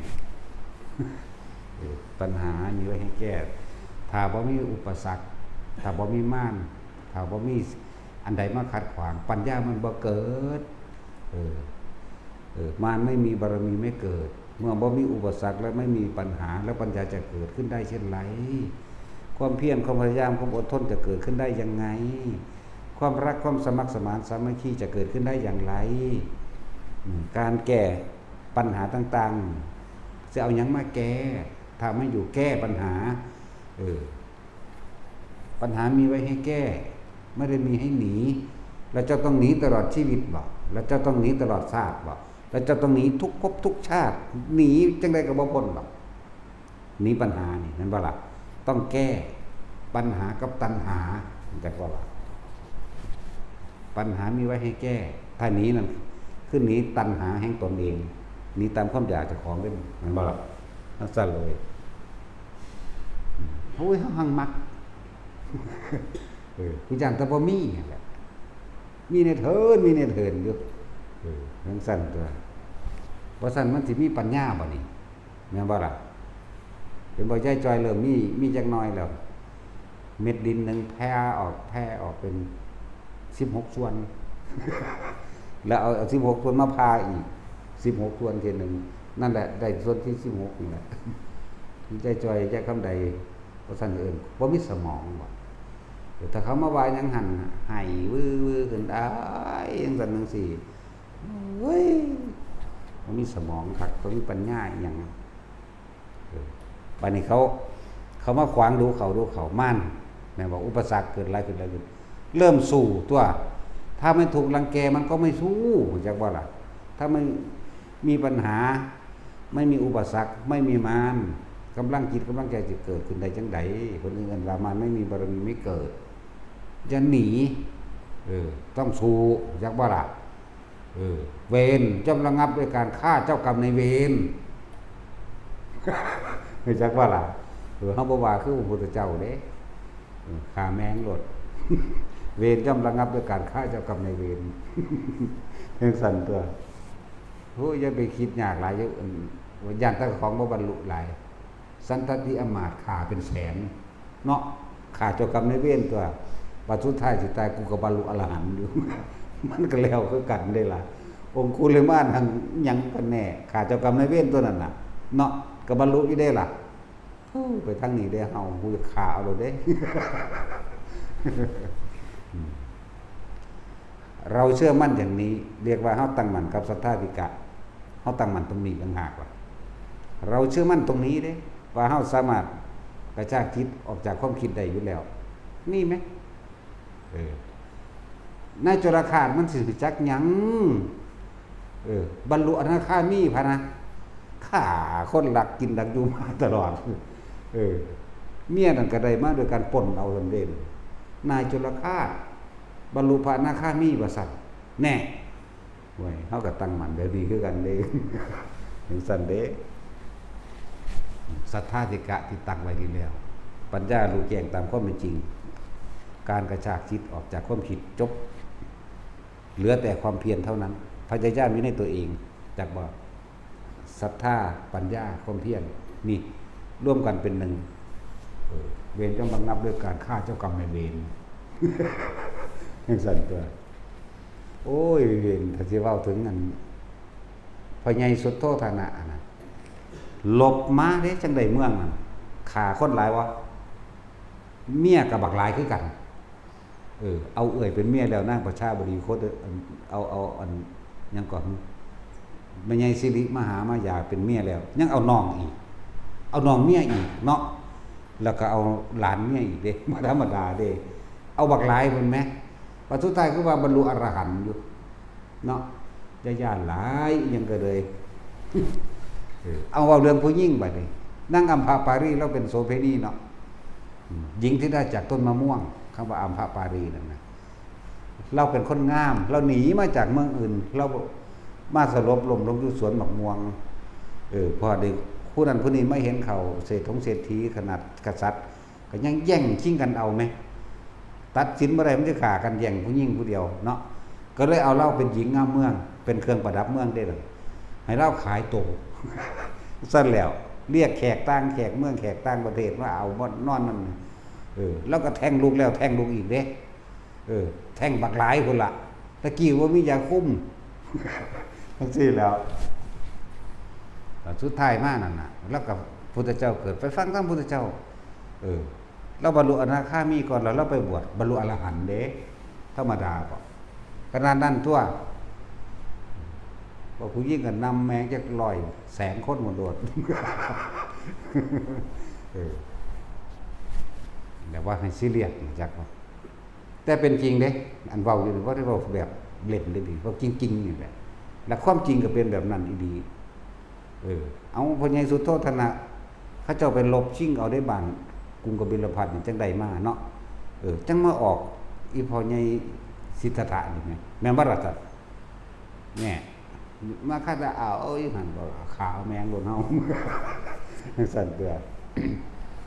ปัญหามีไว้ให้แก้ถ้าบ่มีอุปสรรคถ้าบ่มีม่านถ้าบ่มีอันใดมาขัดขวางปัญญามันบ่เกิดมารไม่มีบารมีไม่เกิดเมื่อบ่มีอุปสรรคและไม่มีปัญหาแล้วปัญญาจะเกิดขึ้นได้เช่นไรค ความเพียรความพยายามความอดทนจะเกิดขึ้นได้ยังไงความรักความสมัครสมานสามัคคีจะเกิดขึ้นได้อย่างไรการแก้ปัญหาต่างๆจะเอายังมาแก้ถ้าไม่อยู่แก้ปัญหาปัญหามีไว้ให้แก้ไม่ได้มีให้หนีเราจะต้องหนีตลอดชีวิตบ่เราจะต้องหนีตลอดชาติบ่เราจะต้องหนีทุกภพทุกชาติหนีจังได๋ก็บ่พ้นหรอกหนีปัญหานี่นั่นบ่ล่ะต้องแก้ปัญหากับตัณหาจักว่าล่ะปัญหามีไว้ให้แก้ถ้าหนีนั่นคือหนีตัณหาแห่งตนเองหนีตามความอยากเจ้าของเด้นั่นบ่ล่ะนั่นซะเลยโอ้ยเฮาหังมักผู้ย่านแต่บ่มีนั่นแหละมีในเถินอยู่จังซั่นตัวบ่ซั่นมันสิมีปัญญาบ่นี่แม่นบ่ล่ะเห็นบ่ยายจอยเริ่มมีจักหน่อยแล้วเม็ดดินนึงแผ่ออกเป็น16ส่วนแล้วเอา16ส่วนมาพาอีก16ส่วนทีนึงนั่นแหละได้ส่วนที่16นี่แหละยายจอยยายคำใดบ่ซั่นเอิ้นบ่มีสมองบ่ถ้าเขามาว่ายังหั่นให้วื้อๆขึ้นได้จังซั่นจังซี่เฮ้ยบ่มีสมองคักบ่มีปัญญาอีหยังบัดนี้เขามาขวางดูเขาม่านแม่บอกอุปสรรคเกิดอะไรขึ้นเริ่มสู้ตัวถ้าไม่ถูกรังแกมันก็ไม่สู้จักว่าล่ะถ้าไม่มีปัญหาไม่มีอุปสรรคไม่มีมารกำลังจิตกำลังใจจะเกิดขึ้นได้จังได๋คนอื่นว่ามารไม่มีบารมีไม่เกิดจะหนีต้องสู้จักว่าล่ะเวรย่อมระงับด้วยการฆ่าเจ้ากรรมนายเวรจักว่าล่ะเฮาบ่ว่าคือพระพุทธเจ้าเด้ฆ่าแมงโลดเวรย่อมระงับด้วยการฆ่าเจ้ากรรมนายเวรจังซั่นตัวโอ้ยอย่าไปคิดยากหลายเยอะว่าย่านแต่ของบ่บรรลุหลายสันทติอมาตย์ฆ่าเป็นแสนเนาะฆ่าเจ้ากรรมนายเวรตัวว่าสุดท้ายสิตายกูก็บรรลุอรหันต์อยู่มันก็แล้วคือกันได้ล่ะองค์คุลิมานหังยังกันแน่ฆ่าเจ้ากรรมนายเวรตัวนั้นน่ะเนาะก็บรรลุอยู่ได้ล่ะไปทางนี้ได้เฮากูจะฆ่าเอาโลดเด้ เราเชื่อมั่นอย่างนี้เรียกว่าเฮาตั้งมั่นกับสัทธาธิกะเฮาตั้งมั่นตรงนี้ต่างหากว่าเราเชื่อมั่นตรงนี้เด้ว่าเฮาสามารถกระชากจิตออกจากความคิดได้อยู่แล้วนี่มั้ยนายจุลคาตมันสิจักหยังบรรลุอนาคามีพะนะฆ่าคนหลักกินหลักอยู่มาตลอดเมียนั่นก็ได้มาโดยการปล้นเอาซั่นเด้นายจุลคาตบรรลุพระอนาคามีว่าซั่นแน่โว้ยเฮาก็ตั้งมั่นแบบนี้คือกันเด้จังซั่นเด้สัทธาธิกะที่ตั้งไว้ดีแล้วปัญญารู้แจ้งตามความเป็นจริงการกระชากจิตออกจากความคิดจบเหลือแต่ความเพียรเท่านั้นพยายามอยู่ในตัวเองจักบ่ศรัทธาปัญญาความเพียรนี่ร่วมกันเป็นหนึ่งเวรย่อมระงับด้วยการฆ่าเจ้ากรรมนายเวรจังซั่นตัวโอ้ยเวรถ้าสิเว้าถึงอันพ่อใหญ่สุดโทธนะน่ะหลบมาเด้จังได๋เมืองนั่นฆ่าคนหลายวะเมียกับบักหลายคือกันเอาเอื้อยเป็นเมียแล้วนางประชาบดีโคตรเอาอันยังก่อนแม่ใหญ่สิริมหามายาเป็นเมียแล้วยังเอาน้องอีกเอาน้องเมียอีกเนาะแล้วก็เอาหลานเมียอีกเด้บ่ธรรมดาเด้เอาบักหลายเพิ่นแหมว่าสุดท้ายคือว่าบรรลุอรหันต์อยู่เนาะญาติหลายอีหยังก็เลยเอาเรื่องผู้หญิงบัดนี้นางอัมพาปารีเราเป็นโสเภณีเนาะหญิงที่ได้จากต้นมะม่วงคำว่าอัมพาปารีนั่นนะเราเป็นคนงามเราหนีมาจากเมืองอื่นเรามาสลบลงอยู่สวนมะม่วงพอเด็กผู้นั้นผู้นี้ไม่เห็นเขาเศรษฐีขนาดกษัตริย์ก็ยังแย่งชิงกันเอาไหมตัดสินบ่ได้มันจะฆ่ากันแย่งผู้หญิงผู้เดียวเนาะก็เลยเอาเราเป็นหญิงงามเมืองเป็นเครื่องประดับเมืองได้เลยให้เราขายโตสั้นแล้วเรียกแขกต่างแขกเมืองแขกต่างประเทศว่าเอาบ่นอนนั่นแล้วก็แทงลูกแล้วแทงลูกอีกเด้แทงบักหลายพุ่นล่ะตะกี้ว่ามียาคุมจังซี่แล้วสุดท้ายมานั่นน่ะแล้วก็พุทธเจ้าเกิดไปฟังตามพุทธเจ้า เราบรรลุอนาคามีก่อนแล้วเราไปบวชบรรลุอรหันต์เด้ธรรมดาบ่ขนาดนั้นทั่วว่าผู้ยิ่งกันนำแมงจะ100,000,000 คนหมดโดดแต่ว่าให้ซีเรียสจักว่าแต่เป็นจริงเด้อันเว้าอยู่ว่าได้เว้าแบบเล่นได้ดีเว้าจริงๆนี่แหละและความจริงก็เป็นแบบนั้นอีดีเอาพ่อใหญ่สุโธทนะเขาเจ้าไปลบชิงเอาได้บ้านกรุงกบิลพัสนี่จังได๋มาเนาะจังมาออกอีพ่อใหญ่สิทธัตถะนี่แม่แม่นบ่ล่ะจ๊ะแน่มาคาดเอาหั่นบ่ขาวแมงโดนเฮาสั่นเด้อ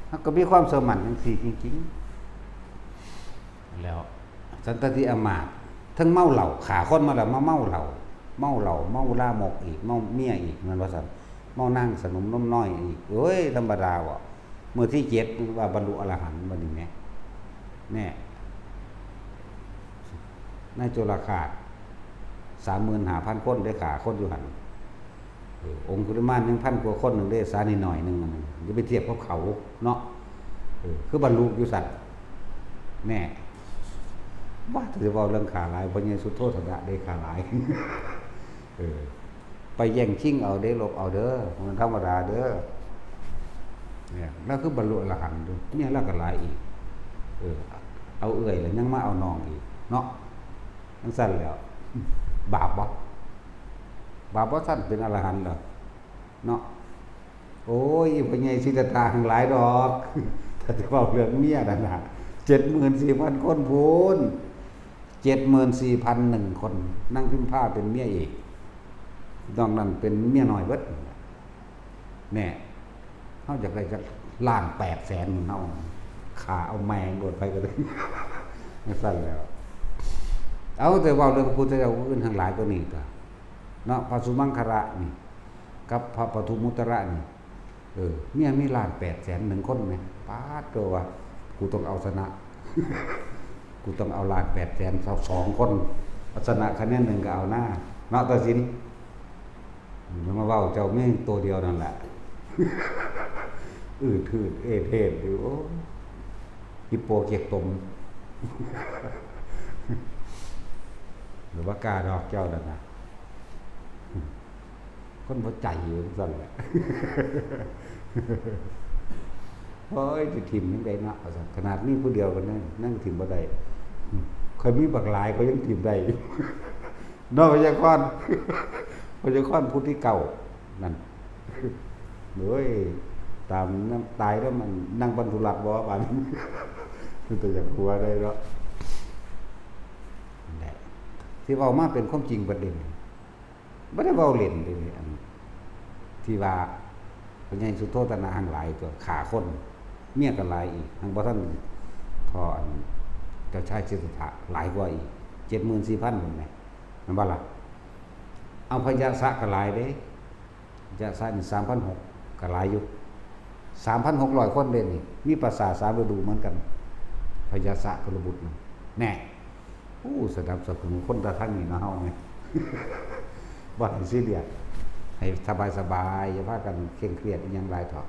มันก็มีความสมั่นจังซี่จริงๆแล้วสันตติอมาตย์ทั้งเมาเหล้าขาคนมาแล้วมาเมาเหล้าเมาลามกอีกเมาเมียอีกมันว่าซั่นเมานั่งสนมน้มน้อยอีกเอ้ยธรรมดาบ่เมื่อที่7ว่าบรรลุอรหันต์บัดนี้แน่ในโจรคาต 35,000 คนได้ขาคนอยู่หั่นองค์คุลิมานยัง1,000 กว่าคนนึงได้สานิหน่อยนึงอย่าไปเทียบกับเขาเนาะคือบรรลุอยู่ซั่นแน่ว่าถือว่าเรื่องขาหลายพ่อใหญ่สุโธทนะได้ขาหลายไปแย่งชิงเอาได้ลบเอาเด้อมันธรรมดาเด้อเนี่ยแล้วคือบรรลุอรหันต์ดูเนี่ยแล้วก็หลายอีกเอาแล้วยังมาเอาน้องอีกเนาะมันสั่นแล้วบาปบ่สั่นเป็นอรหันต์เหรอเนาะโอ้ยพ่อใหญ่สิทธัตถะทั้งหลายดอกถ้าจะเว้าเรื่องเมียนั่นน่ะ 74,000 คนพูน 74,001 คนนั่งพิมพ์ผ้าเป็นเมียอีกนอกนั้นเป็นเมียน้อยเบิดแน่เฮาจักได้จักล้าน800,000เฮาขาเอาแมงโดดไปก็ได้ไม่สั่นแล้วเอาแต่เว้าเรื่องพุทธเจ้าอื่นทั้งหลายตัวนี้ก็เนาะพระสุมังคระนี่กับพระปทุมมุตระนี่เมียมีล้าน800,001 คนแม่ป๊าดตัวว่ากูต้องเอาชนะ กูต้องเอาล้าน800,002 คนเอาชนะคะแนน1ก็เอาหน้าเนาะตัดสินอย่ามาเว้าเจ้าแม่งตัวเดียวนั่นแหละทืดเทศอยู่โอ้ฮิปโปเกียกตมหรือว่ากาดอกเจ้านั่นน่ะคนบ่ใจอยู่ซั่นแหละโอ้ยสิทิ่มจังได๋เนาะขนาดนี้ผู้เดียวกันนั่งทิ่มบ่ได้เคยมีบักหลายเขายังทิ่มได้เนาะพยากรณ์ผู้ที่เก่านั่นโอ้ยตามน้ำตายแล้วมันนั่งบรรทุรักบ่บาดนี้คือแต่อยากกลัวได้เนาะที่เว้ามาเป็นความจริงประเด็นบ่ได้เว้าเล่นเด้อันที่ว่าพ่อใหญ่สุโธทนะหังหลายตัวขาคนเมียก็หลายอีกหังบ่ทันพออันเจ้าชายสิทธัตถะหลายกว่าอีก 74,000 พุ่นแหมแม่นบ่ล่ะเอาพญาสะก็หลายเด้พญาสะนี่ 3,600 ก็หลายอยู่ 3,600 คนเด้นี่มีภาษา3ฤดูเหมือนกันพญาสะกุลบุตรแน่สนับสนุนคนตะทั้งนี่นะเฮาแม่บ่ให้ซีเรียสให้สบายๆอย่าพากันเคร่งเครียดอีหยังหลายเถาะ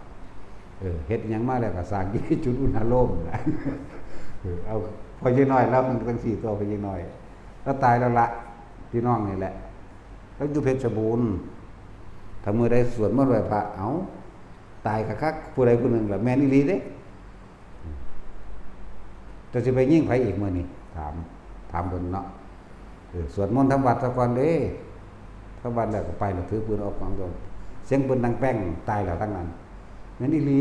เฮ็ดหยังมาแล้วก็สร้างจุดอุณหภูมินะเอาพอยังน้อยแล้วมันจังซี่ตัวพอยังน้อยแล้วตายแล้วละพี่น้องนี่แหละแล้วอยู่เพชรบูรณ์ถ้ามื้อใดสวดมนต์ไหว้พระเอ้าตายคักๆผู้ใดผู้หนึ่งล่ะแม่นอีหลีเด้แต่สิไปยิงไผอีกมื้อนี้ถามเพิ่นเนาะสวดมนต์ทำวัดซะก่อนเด้ทำวัดแล้วก็ไปแล้วถือปืนออกของโดนเสียงปืนดังแป้งตายแล้วทั้งนั้นแม่นอีหลี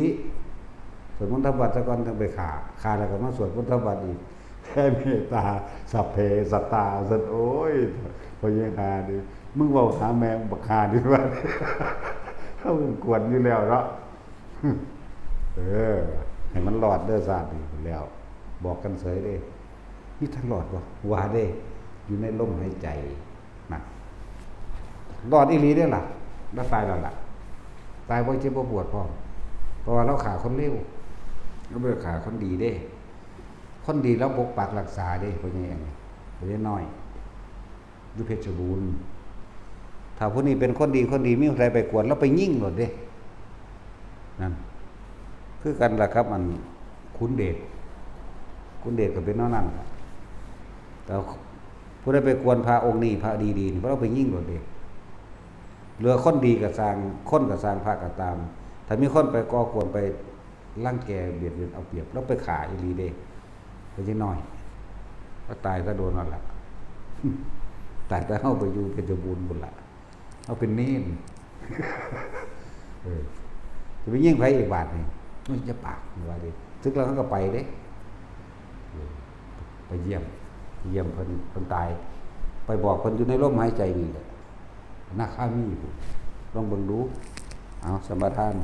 สวดมนต์ทำวัดซะก่อนถึงไปฆ่าแล้วก็มาสวดมนต์ทำวัดอีกแค่เมตตาสัพเพสัตตาซั่นโอ้ยพอยังหาดิมึงเว้าหาแม่บักหาดิว่าเขากวนอยู่แล้วเนาะให้มันรอดเด้อซาดนี่แล้วบอกกันเสยเด้มีทางรอดบ่ว่าเด้อยู่ในลมหายใจนะรอดอีหลีเด้อล่ะแล้วตายแล้วล่ะตายบ่เจ็บบ่ปวดพร้อมเพราะว่าเราขาคนเลวเราบ่ได้ขาคนดีเด้คนดีแล้วปกปักรักษาเด้พ่อใหญ่พ่อใหญ่น้อยอยู่เพชรบูรณ์ถ้าผู้นี้เป็นคนดีมีใครไปกวนแล้วไปยิงโลดเด้นั่นคือกันล่ะครับมันขุนเดช คุณเดชก็เป็นนั่นล่ะแต่ผู้ใดไปกวนพระองค์นี้พระดีๆนี่เพราะเราไปยิ่งกว่าเด็กเรือคนดีก็สร้างคนก็สร้างพระก็ตามถ้ามีคนไปก่อกวนไปรังแกเบียดเบียนเอาเปรียบแล้วไปฆ่าอีหลีเด้ไปจังน้อยก็ตายก็โดนนั่นล่ะแต่เฮาไปอยู่เพชรบูรณ์พุ่นล่ะเฮาเป็นเน้นจะไปยิ่งไผอีกบาทนี่มันจะปากว่าดิซึกแล้วเขาก็ไปเด้ไปเยี่ยมเพิ่นตายไปบอกเพิ่นอยู่ในลมหายใจนี่แหละนาคามีพุ่นลองเบิ่งดูเอาสมทาน